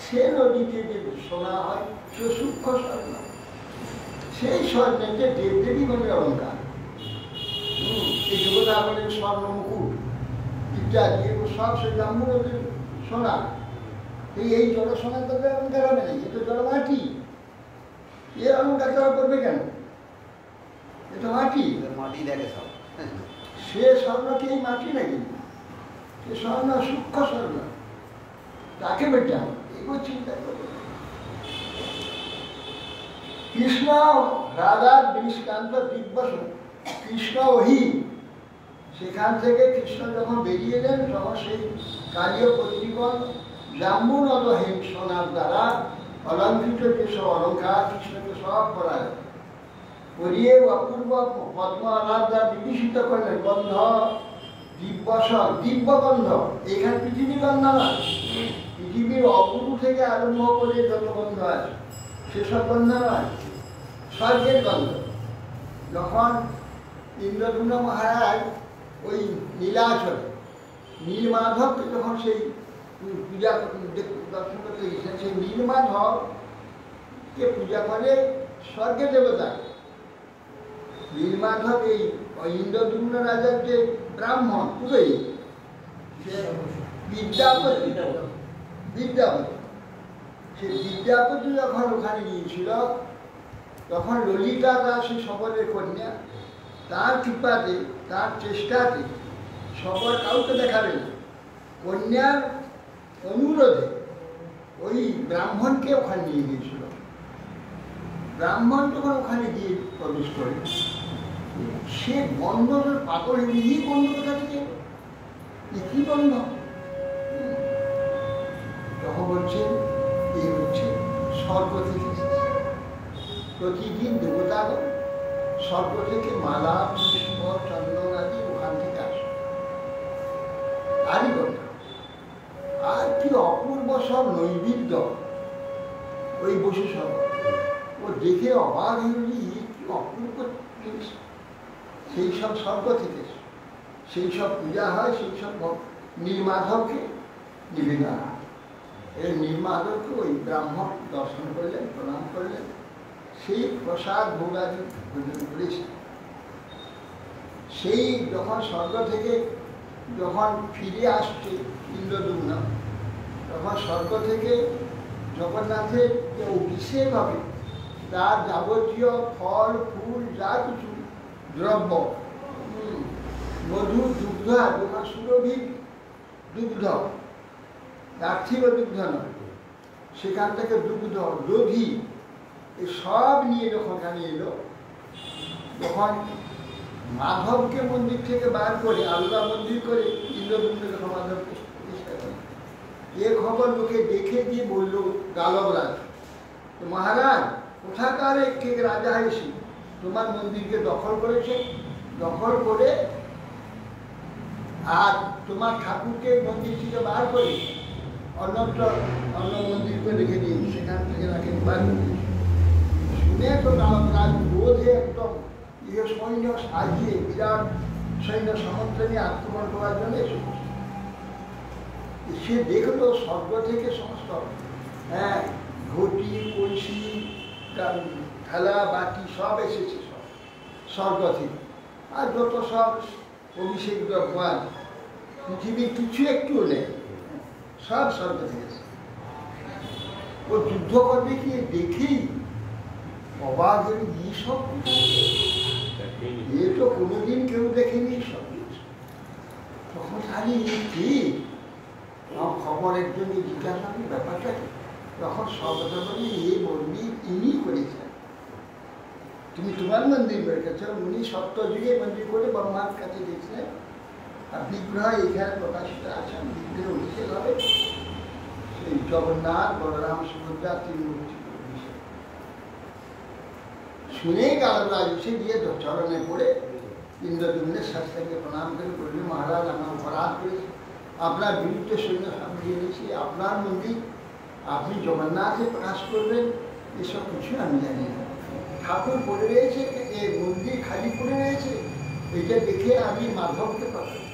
[SPEAKER 1] সে নদীতে যে সোনা হয় সে সূক্ষ্ম স্বর্ণ। সেই স্বর্ণেতে দেবদেবীগণের অলঙ্কার, এই দেবতাগণের স্বর্ণ মুকুট ইত্যাদি এগুলো সব সে জাম্বু নদীর সোনা। এই জল সোনার তো অলঙ্কার হবে না, এ তো জল মাটি। এর অলঙ্কার দেওয়া করবে কেন? এটা মাটি,
[SPEAKER 2] মাটি দেখে সব।
[SPEAKER 1] সে স্বর্ণ কি মাটি নাকি? সে স্বর্ণ সূক্ষ্ম স্বর্ণ, তাকে বেটা এগুলো চিন্তা করবে। কৃষ্ণ রাধার দৃষ্টান্ত দিব্য কৃষ্ণ ওহি, সেখান থেকে কৃষ্ণ যখন বেরিয়ে এলেন তখন সেই কালীয় পত্রিগণ জাম্বুনদ হেম সোনার দ্বারা অলঙ্কৃত যেসব অলঙ্কার কৃষ্ণকে সব করালেন, করিয়ে অপূর্ব পদ্ম আলাপ দ্বারা বিভূষিত করলেন। গন্ধ দিব্য গন্ধ, এখানে পৃথিবী গন্ধ না, পৃথিবীর অপূর্ব থেকে আরম্ভ করে যত গন্ধ আছে সেসব গন্ধ নয়, স্বর্গের গন্ধ। যখন ইন্দ্রদুম্ন মহারাজ ওই নীলাচলে নীলমাধবকে যখন সেই পূজা দর্শন করতে গেছেন, সেই নীলমাধবকে পূজা করে স্বর্গের দেবতা। নীলমাধব এই ইন্দ্রদুম্ন রাজার যে ব্রাহ্মণ পুরোহিত, সে বিদ্যাপতি সে বিদ্যাপতি যখন ওখানে গিয়েছিল, তখন ললিতা দাস সেই শবরের কন্যা, তার কৃপাতে, তার চেষ্টাতে, শবর কাউকে দেখাবে না, কন্যার অনুরোধে ওই ব্রাহ্মণকে ওখানে নিয়ে গিয়েছিল। ব্রাহ্মণ তখন ওখানে গিয়ে প্রবেশ করে, সে বন্ধনের পাগল হয়ে বন্ধ কোথা থেকে, কি বন্ধ? তখন বলছে এই হচ্ছে স্বর্গ থেকে এসেছে। প্রতিদিন দেবতাগণ স্বর্গ থেকে মালা, পুষ্প, চন্দন আদি ওখান থেকে আসে। তারই কথা। আর কি অপূর্ব সব নৈবেদ্য ওই বসে সব, ও দেখে অবাক হয়ে কি অপূর্ব জিনিস। সেই সব স্বর্গ থেকে সেই সব পূজা হয়, সেই সব নীলমাধবকে নিবেদন হয়। এই নীলমাধবকে ওই ব্রাহ্মণ দর্শন করলেন, প্রণাম করলেন, সেই প্রসাদ ভোগাদি ভোজন করেছে। সেই যখন স্বর্গ থেকে যখন ফিরে আসছে ইন্দ্রদুম্ন, তখন স্বর্গ থেকে জগন্নাথের যে অভিষেক হবে, তার যাবতীয় ফল ফুল যা কিছু দ্রব্য, মধু, দুগ্ধ, যখন সুরভির দুগ্ধ, পার্থিব দুগ্ধ নয়, সেখান থেকে দুগ্ধ, দধি, এই সব নিয়ে যখন এখানে এলো, তখন মাধবকে মন্দির থেকে বার করে, আলাদা মন্দির করে ইন্দ্রদুম্ন যখন মাধবকে প্রতিষ্ঠা করে, এ খবর লোকে দেখে দিয়ে বলল গালবরাজ, মহারাজ কোথাকার একটি রাজা এসে তোমার মন্দিরকে দখল করেছে, দখল করে আর তোমার ঠাকুরকে মন্দির থেকে বার করে অন্যত্র অন্য মন্দিরকে রেখে দিয়ে সেখান থেকে রাখে বার করে। শুনে তো গালবরাজ বোধে একদম ইয়ে সৈন্য সাজিয়ে বিরাট সৈন্য সামর্থ্য নিয়ে আক্রমণ করার জন্য এসেছে। সে দেখলো স্বর্গ থেকে সমস্ত ঘটি, কলসি, থালা, বাটি সব এসেছে, সব স্বর্গ থেকে। আর যত সব অভিষেক দ্রব্য, পৃথিবীর কিছু একটু নেই, সব স্বর্গ থেকে এসেছে। ও যুদ্ধ করবে কি দেখেই অবাক হয়ে এই সব, এ তো কোনোদিন কেউ দেখেনি সব কিছু। তখন খালি কি খবর একজনকে জিজ্ঞাসা করি ব্যাপারটা, তখন সর্বদা বলি এ মন্দির ইনি করেছেন, তুমি তোমার মন্দির রেখেছ, উনি সপ্তযুগে মন্দির করে ব্রহ্মার কাছে গেছিলেন। আর বিগ্রহ এখানে প্রকাশিত আছেন, বিগ্রহ অভিষেক হবে সেই জগন্নাথ, বলরাম, সুভদ্রা, তিন মূর্তি অভিষেক। শুনে গালবরাজ এসে গিয়ে চরণে পড়ে ইন্দ্রদুম্নের শাস্ত্রকে প্রণাম করে বললেন, মহারাজ আমরা অপরাধ করেছি, আপনার বিরুদ্ধে সৈন্য সামনে এনেছি, আপনার মন্দির আপনি জগন্নাথে প্রকাশ করবেন এসব কিছু আমি জানি না। ঠাকুর পড়ে রয়েছে, এই মন্দির খালি পড়ে রয়েছে, এটা দেখে আমি মাধবকে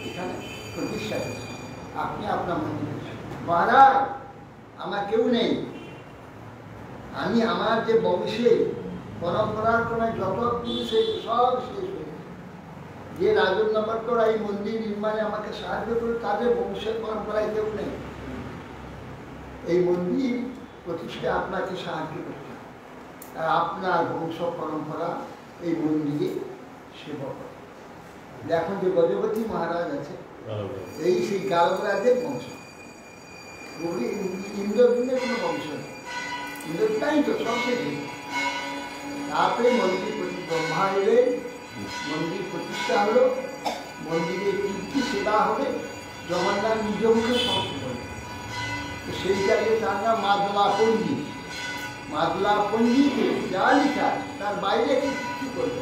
[SPEAKER 1] এখানে প্রতিষ্ঠা করেছি, আপনি আপনার মন্দির। মহারাজ আমার কেউ নেই, আমি আমার যে বংশে পরম্পরার কোনো যত পুরুষ সব শেষ হয়েছে, যে রাজন্যবর্তরা এই মন্দির নির্মাণে আমাকে সাহায্য করে তাদের বংশের পরম্পরায় কেউ নেই। এই মন্দির প্রতিষ্ঠা আপনাকে সাহায্য করতে হবে, আর আপনার বংশ পরম্পরা এই মন্দিরে সেবা করে। দেখুন যে গজপতি মহারাজ আছে, এই সেই গালবরাজের বংশ, ইন্দ্রদুম্নের কোনো বংশ নেই, ইন্দ্রটাই তো সবচেয়ে। তারপরে মন্দির ব্রহ্মা এলেন, মন্দির প্রতিষ্ঠা হলো, মন্দিরে কীর্তি সেবা হবে, জগন্নাথ নিজ মুখে সমস্ত করবে। সেই জায়গায় তার নাম মাদলা পঞ্জি। মাদলা পঞ্জিতে যা লিখা তার বাইরে কিছু করবে,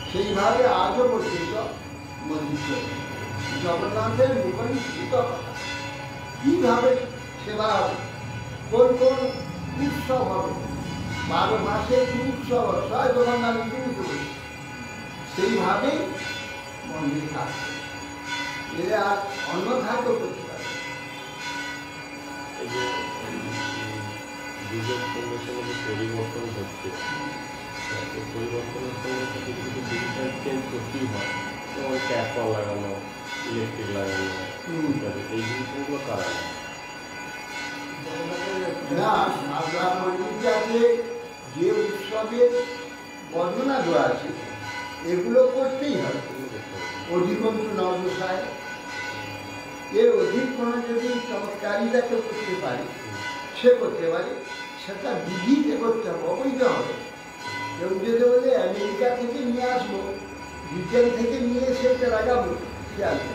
[SPEAKER 1] সেইভাবে আজও পর্যন্ত মন্দির চলবে। জগন্নাথের মুখনিষ্ঠিত কথা, কীভাবে সেবা হবে, কোন কোন উৎসব হবে, 12 মাসে কি উৎসব হবে, সব জগন্নাথ নিজেই করবে, সেইভাবে মন্দির থাকবে, এরা আর অন্য ধারও করতে পারে।
[SPEAKER 3] যুগের সঙ্গে সঙ্গে পরিবর্তন হচ্ছে, এই পরিবর্তনের সঙ্গে কিছু কিছু ডিজিটাল চেঞ্জ করতেই হয়, যেমন ট্যাপ লাগানো, ইলেকট্রিক লাগানো ইত্যাদি। এই জিনিসগুলো কারা
[SPEAKER 1] না সারদা পণ্ডিতকে যে উৎসবের বর্ণনা দেওয়া আছে এগুলো করতেই হবে। অধিকন্তু নবসায় এর অধিক কোনো যদি চমৎকারিতা কেউ করতে পারে সে করতে পারে, সেটা বিধিতে করতে হবে, অবৈধ হবে। কেউ যদি বলে আমেরিকা থেকে নিয়ে আসবো, ব্রিটেন থেকে নিয়ে এসে এটা লাগাবো, সে আসবে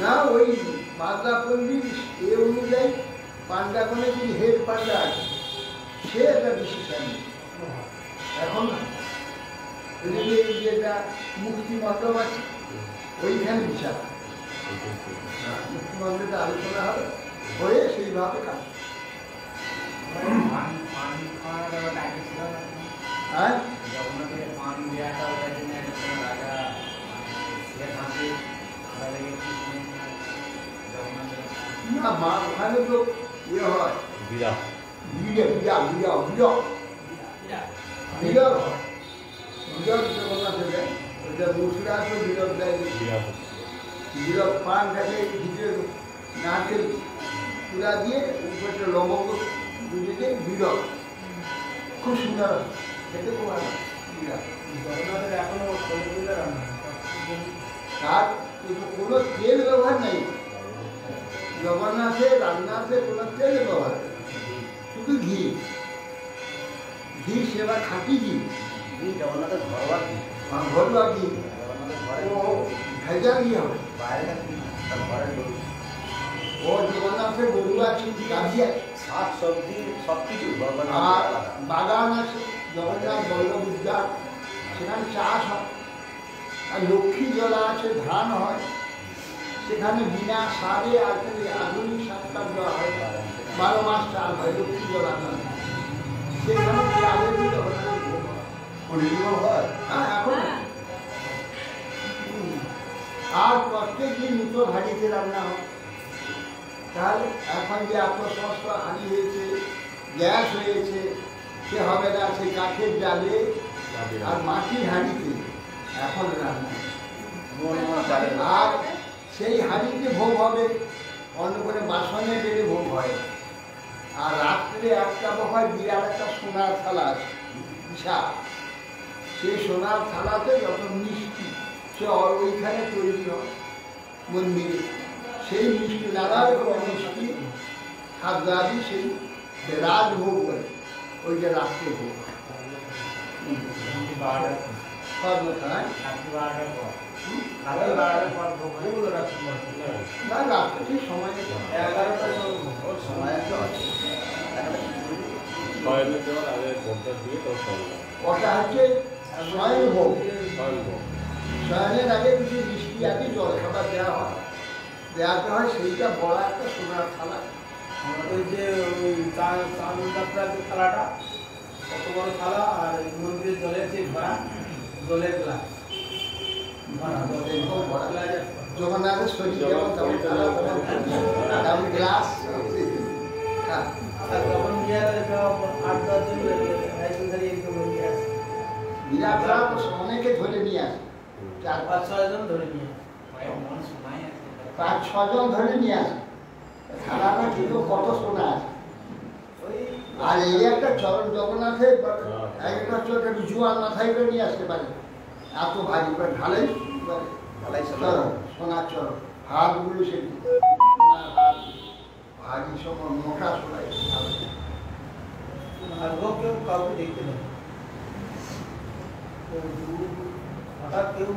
[SPEAKER 1] না। ওই বাংলা পণ্ডিত এ অনুযায়ী পান্ডা কমিটির হেড পান্ডা আছে, সে একটা ডিসিশন নেই এখন। যেটা মুক্তি মণ্ডপ আছে ওইখানে বিচার মুক্তি মণ্ডপে আলোচনা হবে, হয়ে সেইভাবে কাজ। না মা ওখানে তো ইয়ে হয়
[SPEAKER 3] বিরাট
[SPEAKER 1] বিরক হয়, বিরক জগন্নাথ দেয়, ওইটা মুসরা তো বিরক দেয়। বিরক পান থাকে ভিতরে নারকেল পুরা দিয়ে উপরে লবঙ্গ বুঝে বিরক, খুব সুন্দর খেতে খুব ভালো।
[SPEAKER 2] জগন্নাথের এখনো
[SPEAKER 1] তার কোনো তেল ব্যবহার নেই, জগন্নাথের রান্নাতে কোনো তেল ব্যবহার নেই, শুধু ঘি। ঘি সেবা খাঁটি ঘি,
[SPEAKER 2] জগন্নাথের ঘরোয়া কি
[SPEAKER 1] ঘরোয়া ঘি,
[SPEAKER 2] জগন্নাথের ঘরে
[SPEAKER 1] ও ভেজাল ঘি হবে।
[SPEAKER 2] বাইরে তার ঘরের লোক
[SPEAKER 1] ও জগন্নাথের গরু আছে, গাভী আছে,
[SPEAKER 2] শাক সবজি সব কিছু
[SPEAKER 1] আর বাগান আছে জগন্নাথ বল্লভ উদ্যান, সেখানে চাষ হয়। আর লক্ষ্মী জলা আছে, ধান হয়, সেখানে বিনা সারে আধুনিক সার দেওয়া হয়, 12 মাস চাল হয় লক্ষ্মী জলা। সেখানে চালের দিকে হয়, হ্যাঁ এখন। আর প্রত্যেক দিন নতুন হাঁড়িতে রান্না হয়। তাহলে এখন যে এত সমস্ত হাঁড়ি হয়েছে, গ্যাস হয়েছে, সে হবে না, সেই কাঠের জালে আর মাটির হাঁড়িতে এখন রান্না। আর সেই হাঁড়িতে ভোগ হবে, অন্য করে বাসনে বেড়ে ভোগ হয়। আর রাত্রে একটা হয় বিরাট একটা সোনার থালা আছে বিশাল, সেই সোনার থালাতে যত মিষ্টি সে ওইখানে তৈরি হয় মন্দিরে। সেই মিষ্টি নানা রকমের মিষ্টি খাদ্যাদি সেই রাজভোগ বলে, ওইটা রাত্রে ভোগ সর্বথায় না রাত্রে ঠিক সময় 11টার সময় ওটা হচ্ছে স্বয়ংভোগ। শয়নের আগে কিছু মিষ্টি আগে জল খাবার দেওয়াতে হয়, সেইটা বড় একটা সোনার থালা।
[SPEAKER 2] আমাদের যে ওই চাঁদার যে থালাটা কত বড় থালা, আর মন্দিরের জলের যে ভরা জলের গ্লাস,
[SPEAKER 1] জগন্নাথের শরীর যেমন তেমন থালা তেমন গ্লাস।
[SPEAKER 2] যখন নিয়ে 8-10 জন নিয়ে আসে,
[SPEAKER 1] বিরাট থালা তো অনেকে ধরে নিয়ে আসে,
[SPEAKER 2] 4-5-6 জন ধরে নিয়ে আসে,
[SPEAKER 1] 5-6 জন ধরে নিয়ে আসে। থালাটা কিন্তু কত সোনা আছে। আর এই একটা চরণ জগন্নাথের একটা চরণ জুয়ান মাথায় করে নিয়ে আসতে পারে, এত ভারী করে ঢালাই চরণ, সোনার চরণ, হাতগুলো সে ভারী সময় মোটা সোনায়।
[SPEAKER 2] আর কেউ কাউকে দেখতে নেই, হঠাৎ কেউ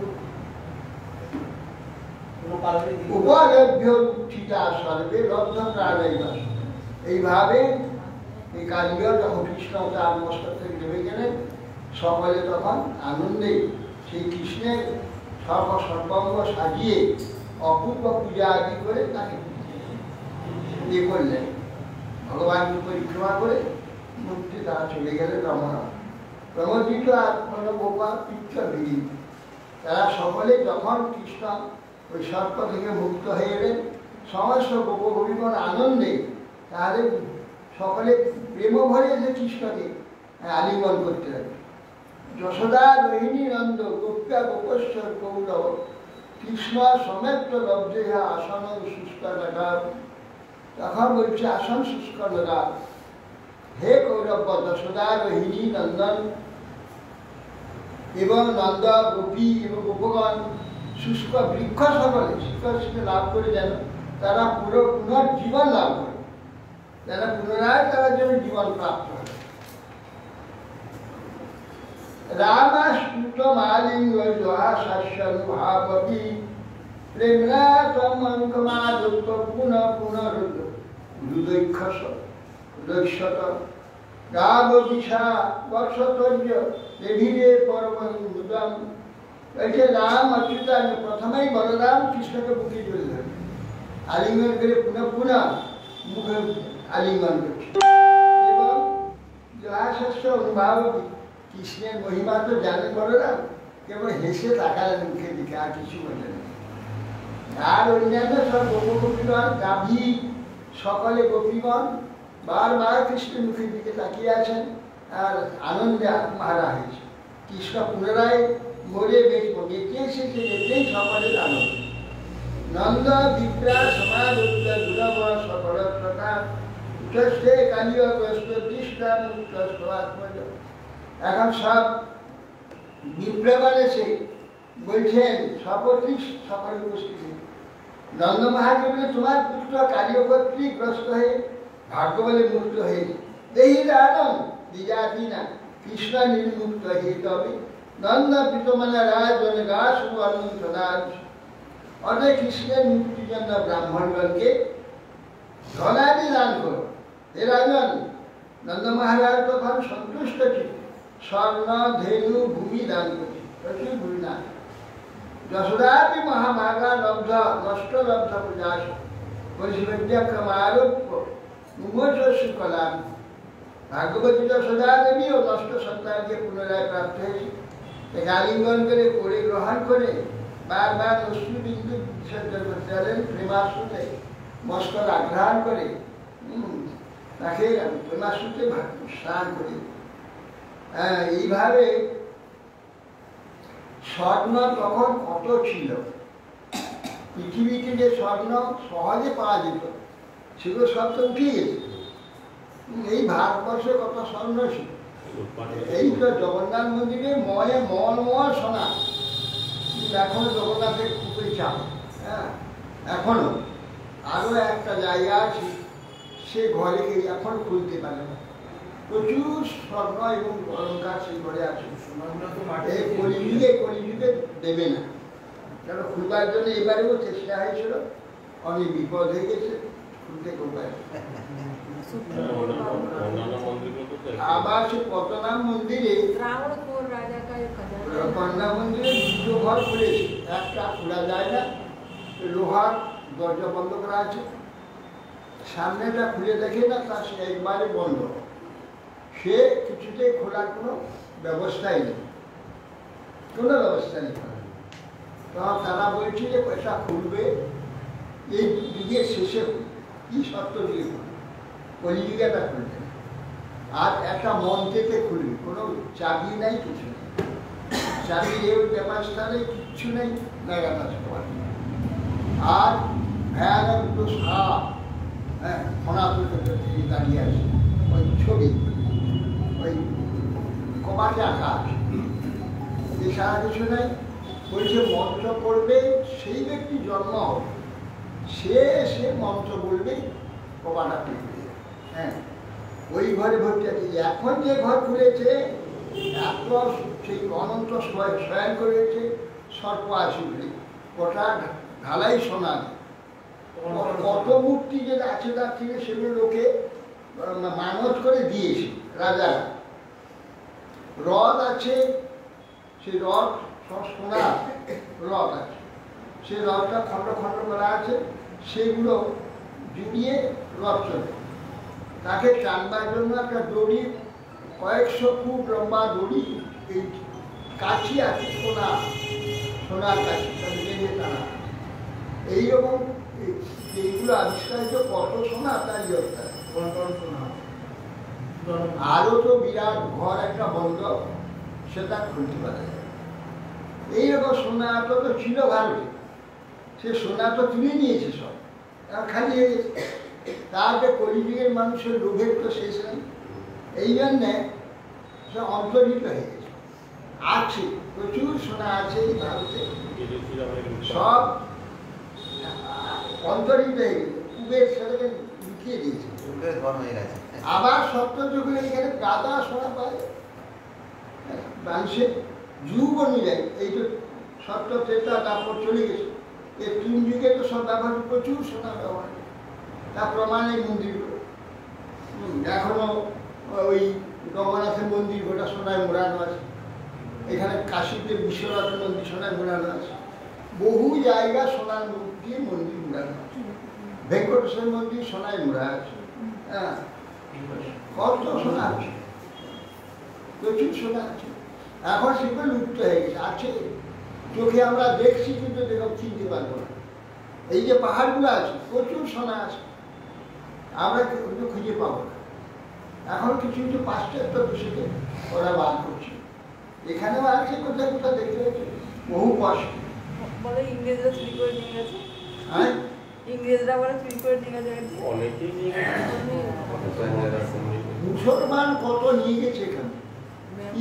[SPEAKER 2] কোনো কারণে
[SPEAKER 1] উপলভ্য উত্থিতা সর্বে লব্ধম রাজাইবাস। এইভাবে এই কালীয় যখন কৃষ্ণ তার মস্তক থেকে নেমে গেলেন, সকলে তখন আনন্দে সেই কৃষ্ণের সর্বঙ্গ সাজিয়ে অপূর্ব পূজা আদি করে তাকে ইয়ে করলেন, ভগবানকে পরিক্রমা করে মূর্তি তারা চলে গেলেন রমনা। প্রমোদিত আর গোপা পিত্তবিধি, তারা সকলে যখন কৃষ্ণ ওই সর্প থেকে মুক্ত হয়ে এলেন, সমস্ত গোপগোপীগণ আনন্দে তাহলে সকলে প্রেম ভরে যে কৃষ্ণকে আলিঙ্গন করতে হবে। যশোদা রোহিণী নন্দ গোপ্যা গোপেশ্বর কৌরব কৃষ্ণ সমেত লব্ধে আসন শুষ্ক লাগা। তখন বলছে আসন শুষ্ক লাগা, হে কৌরব যশোদা রোহিণী নন্দন এবং নন্দ গোপী এবং গোপগণ শুষ্ক বৃক্ষ সকলে শিক্ষা লাভ করে যেন তারা পুনর্জীবন লাভ করে, যারা পুনরায় তারা যেন জীবন প্রাপ্ত হয়। রামাস্তুত মালিঙ্গ জহা শাস্যনুভাবতি প্রেমনা তমঙ্কমাদুত্ত পুনঃ পুনঃ হৃদৈক্ষস দৈশ্যত গাব বিশা বর্ষতর্য দেবীরে পরমুদম। বলছে রাম অচ্যুতান প্রথমেই বলরাম কৃষ্ণকে বুকে জড়িয়ে ধরে আলিঙ্গন করে পুনঃ পুনঃ মুখে আলিঙ্গন করছে এবং জয়াশস্য অনুভাবী কৃষ্ণের মহিমা তো জানেন বলরাম, কেবল হেসে তাকালেন মুখের দিকে, আর কিছু বললেন না। আর অন্যান্য সব গোপগোপীগণ গাভী সকলে গোপীগণ বারবার কৃষ্ণের মুখের দিকে তাকিয়ে আছেন আর আনন্দে আত্মহারা হয়েছে। কৃষ্ণ পুনরায় মরে বেঁচে এসেছে, এতেই সকলের আনন্দ। নন্দ বিপ্রা সমাদুদ্ধ দুরব সকল প্রকার উচ্চস্থে কালীয় গ্রস্ত দৃষ্টান উচ্চস্বাত্মজ। এখন সব বিপ্লবান এসে বলছেন সপত্নী সকল উপস্থিত, নন্দ মহারাজ বলে তোমার পুত্র কালীয় কর্তৃক গ্রস্ত হয়ে ভাগ্য বলে মুক্ত হয়েছে। দেহি দানম দ্বিজাতি না কৃষ্ণ নির্মুক্ত হয়ে তবে নন্দ পিতমানা রাজ গা শুভ অনন্ত রাজ। অনেক কৃষ্ণের মুক্তির জন্য ব্রাহ্মণগণকে ধনাদি দান করো। হে রাজন, নন্দ মহারাজ তখন সন্তুষ্ট ছিল, স্বর্ণ ধেনু ভূমি দান করছে, প্রচুর ভূমি দান। যশোদাপি মহাভাগা লব্ধ নষ্ট লব্ধ প্রজাস বৈষ্ণব্যাক্ষমারোপ্য মুমোচ সুকলাম। ভাগ্যবতী যশোদা দেবীও নষ্ট সন্তানকে পুনরায় প্রাপ্ত হয়েছে। আলিঙ্গন করে করে গ্রহণ করে বারবার অশ্রুবিন্দু বিসর্জন করতে গেলেন, প্রেমাশ্রুতে মস্তক আঘ্রাণ করে তাকে প্রেমাশ্রুতে স্নান করে। এইভাবে স্বর্ণ তখন কত ছিল, পৃথিবীতে যে স্বর্ণ সহজে পাওয়া যেত সেগুলো সব তো উঠে গেছে। এই ভারতবর্ষে কত স্বর্ণ ছিল, এই তো জগন্নাথ মন্দিরে ময়ে মল সোনা, এখনো জগন্নাথের পুকুরে চাপ। হ্যাঁ, এখনো আরো একটা জায়গা আছে, সে ঘরে এখন খুলতে পারে না, প্রচুর স্বর্ণ এবং অলঙ্কার সেই ঘরে আছে। কলিযুগে দেবে না, কেন খুলবার জন্য এবারেও চেষ্টা হয়েছিল, অনেক বিপদ হয়ে গেছে, খুলতে কোথায়। আবার সে পদ্মনাভ মন্দিরে পদ্মনাভ মন্দিরে দুটো ঘর খুলেছে, একটা খোলা যায় না, লোহার দরজা বন্ধ করা আছে, সামনেটা খুলে দেখে না, তার সে একবারে বন্ধ, সে কিছুতেই খোলার কোনো ব্যবস্থাই নেই, কোনো ব্যবস্থা নেই। তখন তারা বলছে যে পয়সা খুলবে এই যুগের শেষে, কি সত্য দিয়ে খুলবে, কলিযুগে এটা খুলবে না, আর একটা মন্ত্রেতে খুলবে, কোনো চাবি নাই, কিছু নেই, চাবির এই ব্যবস্থা নেই, কিচ্ছু নেই, লাগানো আর ভয়ানক দুটো সাপ, হ্যাঁ, ফোনা তুলতে দাঁড়িয়ে আছে, ওই ছবি ওই কমাটে আঁকা আছে, এছাড়া কিছু নেই। বলছে মন্ত্র পড়বে, সেই ব্যক্তি জন্ম হবে, সে মন্ত্র বলবে, কমাটা খুলবে। হ্যাঁ, ওই ঘরে ভর্তি আছে। এখন যে ঘর খুলেছে এত সেই অনন্ত শয়ন করেছে, সর্প আছে বলে ওটা ঢালাই সোনা, কত মূর্তি যে আছে তার থেকে সেগুলো লোকে মানত করে দিয়েছে রাজারা। হ্রদ আছে, সেই হ্রদ সব সোনা হ্রদ আছে, সেই হ্রদটা খণ্ড খণ্ড করা আছে, সেগুলো জুড়িয়ে হ্রদ চলে। তাকে টানবার জন্য একটা দড়ি, কয়েকশো ফুট লম্বা দড়ি, এই কাছি আছে, সোনার কাছি, তাকে বেঁধে টানা। এইরকম এইগুলো আবিষ্কারিত কত সোনা, তাই সোনা। আরও তো বিরাট ঘর একটা বন্ধ, সেটা খুলতে পারা যায়। এইরকম সোনা তো ছিল ভারতে, সে সোনা তো তুলে নিয়েছে সব, খালি হয়ে গেছে। তারপরে কলিযুগের মানুষের লোভের তো শেষ নেই, এই জন্যে সে অন্তর্হিত হয়ে গেছে। আছে প্রচুর সোনা আছে এই ভারতে, সব অন্তর্হিত হয়ে গেছে, কুবের সেটাকে লুকিয়ে দিয়েছে। আবার সত্য যুগে এখানে গাদা সোনা পায়, মানুষের যুগ অনুযায়ী। এই তো সত্য ত্রেতা তারপর চলে গেছে, এই 3 যুগে তো সব ব্যবহার, প্রচুর সোনা ব্যবহার। তার প্রমাণ এই মন্দিরগুলো এখনো, ওই গঙ্গানাথের মন্দির গোটা সোনায় মোড়ানো আছে, এখানে কাশীতে বিশ্বনাথের মন্দির সোনায় মোড়ানো আছে, বহু জায়গা সোনার দিয়ে মন্দির মোড়ানো আছে, ভেঙ্কটেশ্বর মন্দির সোনায় মোড়া আছে। হ্যাঁ, কত সোনা আছে, প্রচুর সোনা আছে। এখন সেগুলো লুপ্ত হয়ে গেছে, আছে চোখে আমরা দেখছি কিন্তু দেখো চিনতে পারবো না। এই যে পাহাড়গুলো আছে প্রচুর সোনা আছে, আমরা খুঁজে পাবো না। এখন কিছু কিছু পাশ্চাত্য দেশে ওরা বার করছে, এখানেও আছে কোথায় কোথায় দেখতে হচ্ছে, বহু কষ্ট।
[SPEAKER 4] বলে ইংরেজরা চুরি করে নিয়ে গেছে।
[SPEAKER 1] হ্যাঁ,
[SPEAKER 4] ইংরেজরা বলে চুরি করে নিয়ে গেছে।
[SPEAKER 3] অনেকেই নিয়ে গেছে।
[SPEAKER 1] মুসলমান কত নিয়ে গেছে এখানে,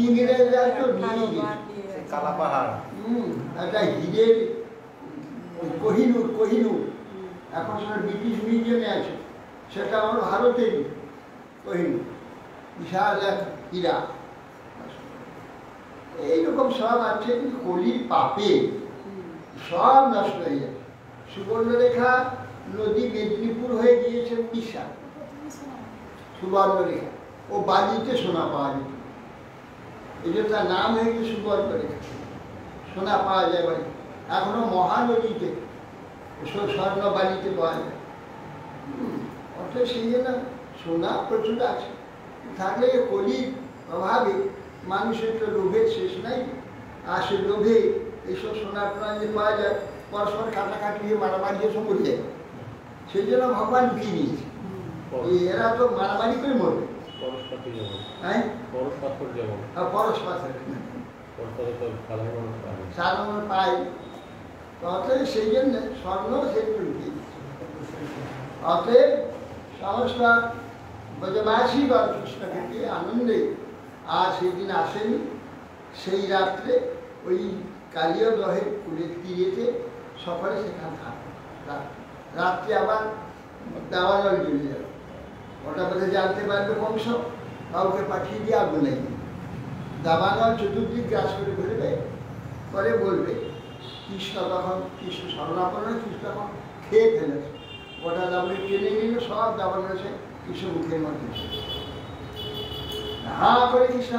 [SPEAKER 1] ইংরেজরা তো নিয়ে গেছে।
[SPEAKER 2] কালা পাহাড়,
[SPEAKER 1] একটা হিরের কোহিনূর, কোহিনূর এখন সেটা ব্রিটিশ মিউজিয়ামে আছে, সেটা আমার ভারতের কোহিনূর, বিশাল এক হীরা। এইরকম সব আছে, কলির পাপে সব নষ্ট হয়ে যাবে। সুবর্ণরেখা নদী মেদিনীপুর হয়ে গিয়েছে উড়িষ্যা, সুবর্ণরেখা, ও বালিতে সোনা পাওয়া যেত, এই যে তার নাম হয়ে গেছে সুবর্ণরেখা, সোনা পাওয়া যায় বাড়ি। এখনো মহানদীতে স্বর্ণ বালিতে পাওয়া যায়। অর্থাৎ সেই জন্য সোনা প্রচুর আছে, থাকলে কলির প্রভাবে মানুষের তো লোভের শেষ নাই। আর সে লোভে এইসব সোনা টোনা যে পাওয়া যায়, পরস্পর কাটাকাটি হয়ে মারামারি এসব মরে যায়। সেই জন্য ভগবান বিয়ে নিয়েছে, এরা তো মারামারি করে মরবে। হ্যাঁ, পরশ পাথর সাধারণ পাই, অতএব সেই জন্য স্বর্ণ সেগুলো লুকিয়ে দিচ্ছে। অতএব সমস্ত ব্রজবাসী বা কৃষ্ণকে পেয়ে আনন্দে আর সেই দিন আসেনি। সেই রাত্রে ওই কালীয় দহের কুলের তীরেতে সকালে সেখানে থাকবে, রাত্রে আবার দাওয়ানল জ্বলে যাবে। ওটা বোধহয় জানতে পারবে কংস, কাউকে পাঠিয়ে দিয়ে আগুন নেই। দাবানল চতুর্দিক গ্রাস করে ঘুরবে, পরে বলবে কৃষ্ণ তখন, কৃষ্ণ স্মরণাপন্ন, কৃষ্ণ তখন খেয়ে ফেলেছে, ওটা দাবলে টেনে নিল, সব দাবান রয়েছে কৃষ্ণ মুখের মধ্যে, হা করে কৃষ্ণ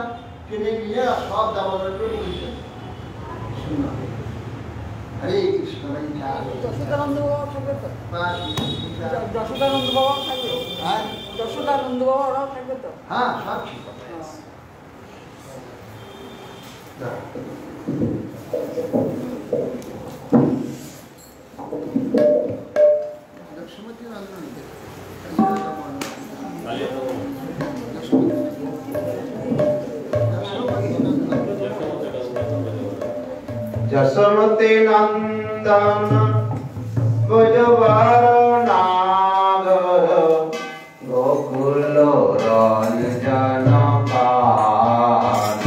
[SPEAKER 1] টেনে নিয়ে সব দাবান রয়েছে শূন্য। হরে কৃষ্ণ।
[SPEAKER 4] যশোদানন্দ বাবা থাকবে তো? যশোদানন্দ বাবা থাকবে?
[SPEAKER 1] হ্যাঁ,
[SPEAKER 4] যশোদানন্দ বাবা ওরাও থাকবে তো?
[SPEAKER 1] হ্যাঁ, সব ঠিক আছে।
[SPEAKER 5] যশোমতি নন্দন ব্রজবার নাগর গোকুল রঞ্জন কানন।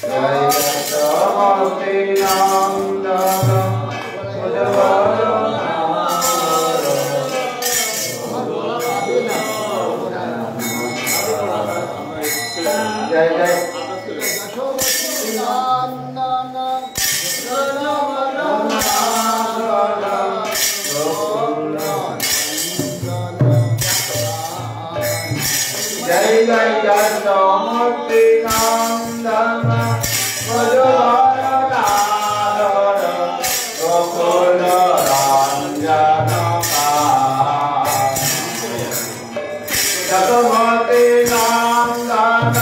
[SPEAKER 5] জয় যশোমতি নন্দন ব্রজবার নাগর জয় জয় जय जय यशोमती नंदन ब्रजवर नागर गोकुल रंजन कानन। यशोमती नंदन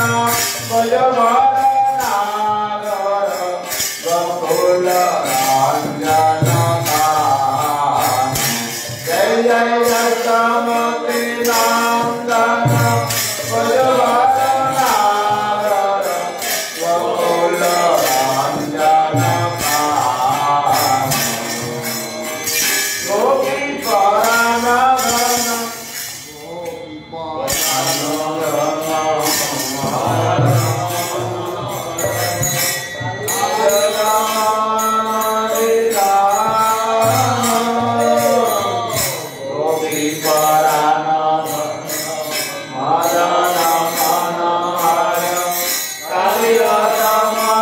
[SPEAKER 5] ब्रजवर नागर गोकुल रंजन कानन। जय जय यशोमती नंदन ब्रजवर Hare Rama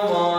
[SPEAKER 5] Bye.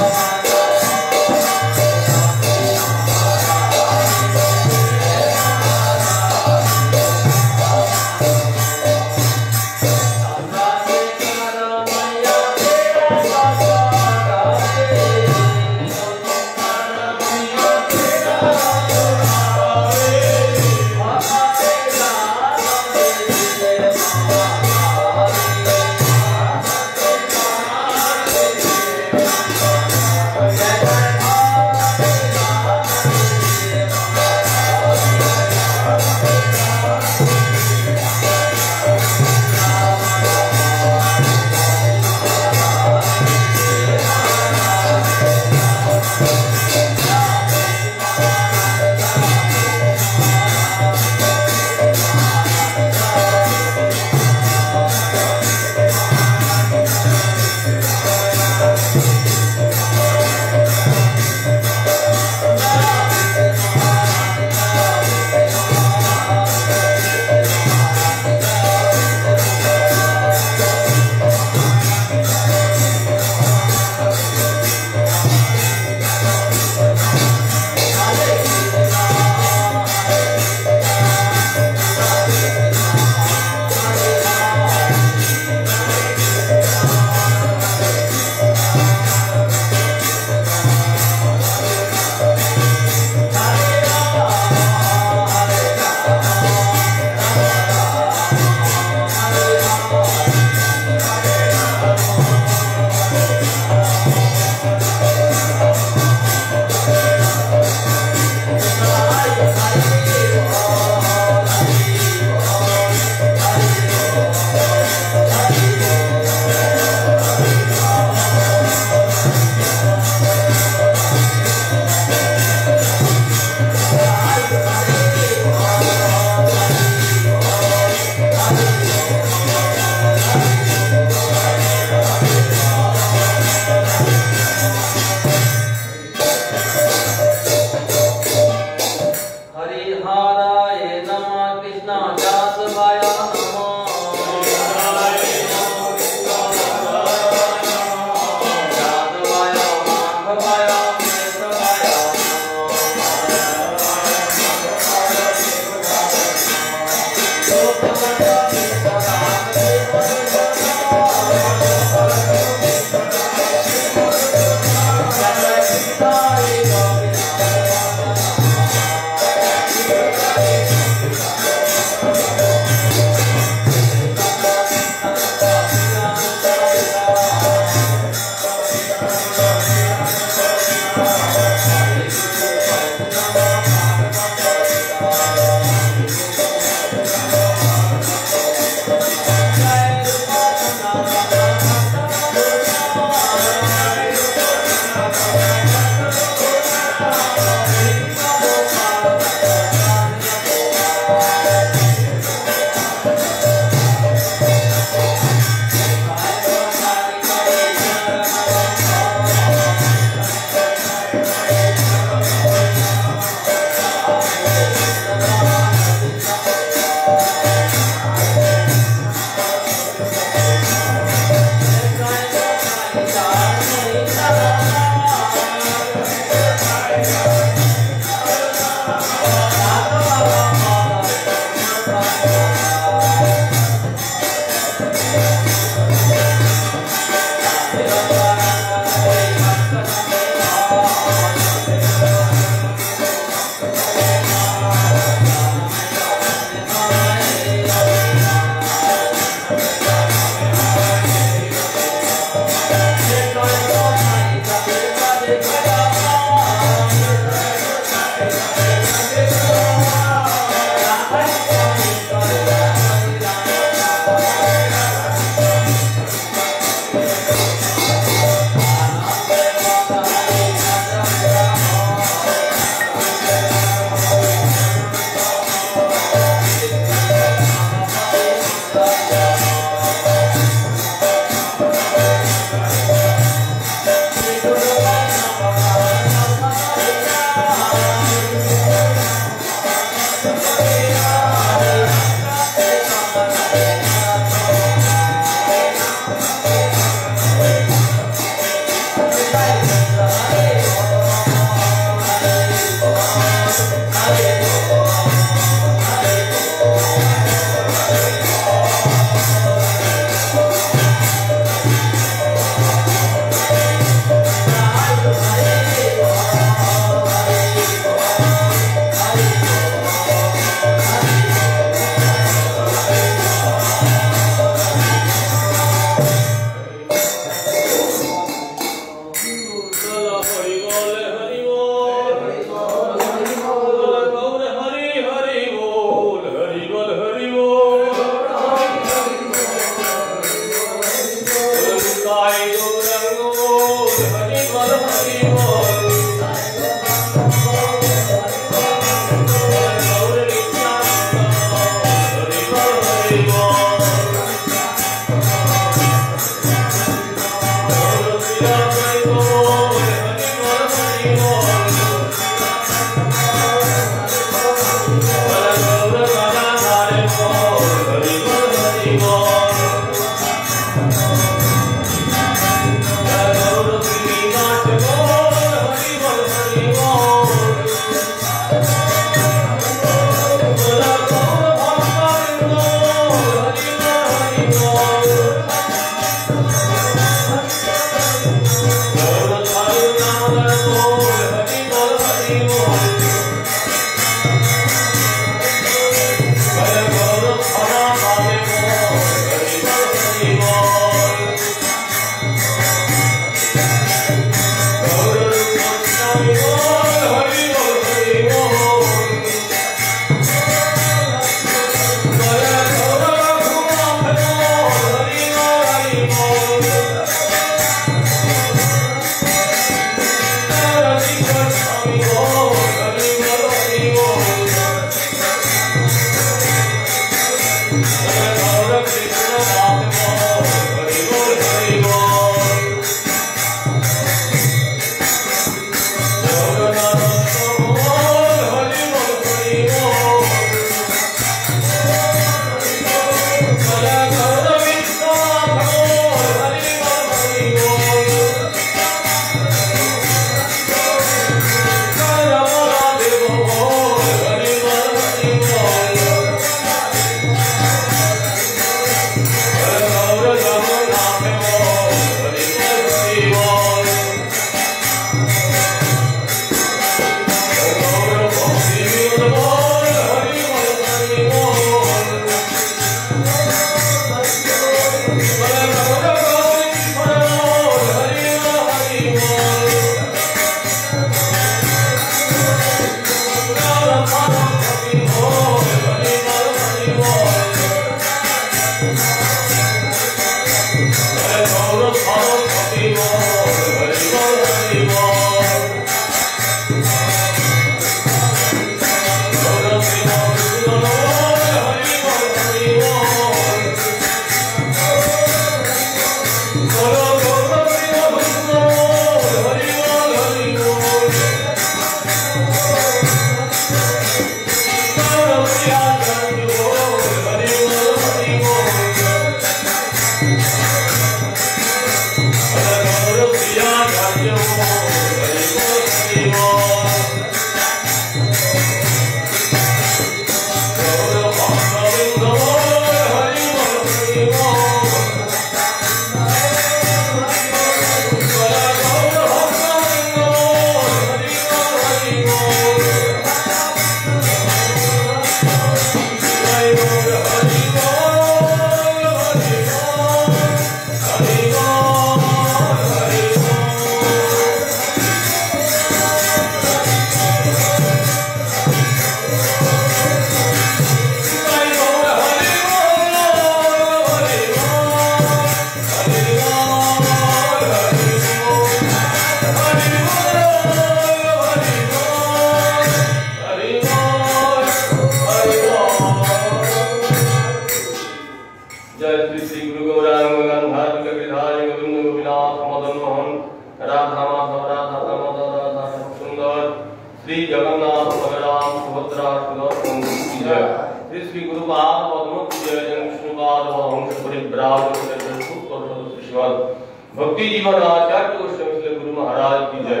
[SPEAKER 3] भक्ति जीवन आचार्य गोस्वामी गुरु महाराज की जय।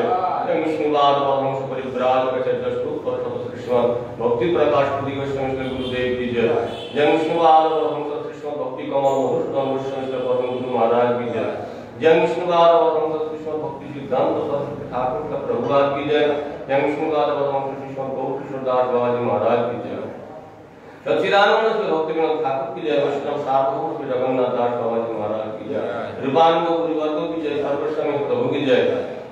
[SPEAKER 3] विष्णुवाद वंश परिव्राज श्रीमान भक्ति प्रकाश पुरी वैष्णव गुरुदेव की जय। जय विष्णुपाद परमहंस कृष्ण भक्ति कमल मधुसूदन वैष्णव परम गुरु महाराज की जय। जय विष्णुपाद परमहंस कृष्ण भक्ति सिद्धांत सरस्वती ठाकुर का प्रभुपाद की जय। जय विष्णुपाद परमहंस कृष्ण गौर दास बाबा जी महाराज की जय। सच्चिदानंद श्री भक्तिविनोद ठाकुर की जय। वैष्णव सार्वभौम श्री जगन्नाथ दास बाबा जी महाराज की जय। कृपानंद गुरुवर्गो की जय। सर्वस्वामी प्रभु की जय।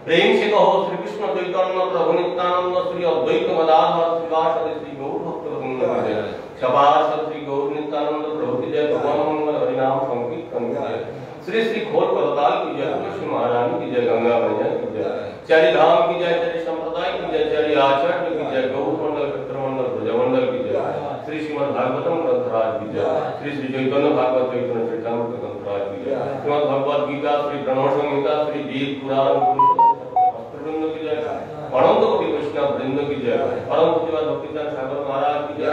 [SPEAKER 3] प्रेम से कहो श्री कृष्ण चैतन्य प्रभु नित्यानंद श्री अद्वैत गदाधर श्रीवासदि श्री गौर भक्तवृंद की जय। सभासद श्री गौर नित्यानंद प्रभु की जय। भगवान मंगल हरिनाम संकीर्तन की जय। श्री श्री खोल करताल की जय। तुलसी महारानी की जय। गंगा मैया की जय। चारि धाम की जय। चारि संप्रदाय की जय। चारि आचार्य की जय। गौर मंडल चक्रमंडल ब्रजमंडल की जय। श्री श्रीमद् भागवतम ग्रंथराज की जय। श्री श्री चैतन्य भागवत चैतन्य चरितामृत ग्रंथराज की जय। श्रीमद् भगवद गीता श्री प्रणव संहिता श्री वेद पुराण वृंद की जय। अनंत कोटि वैष्णव वृंद की जय। परम पूज्य भक्तिदान सागर महाराज की जय।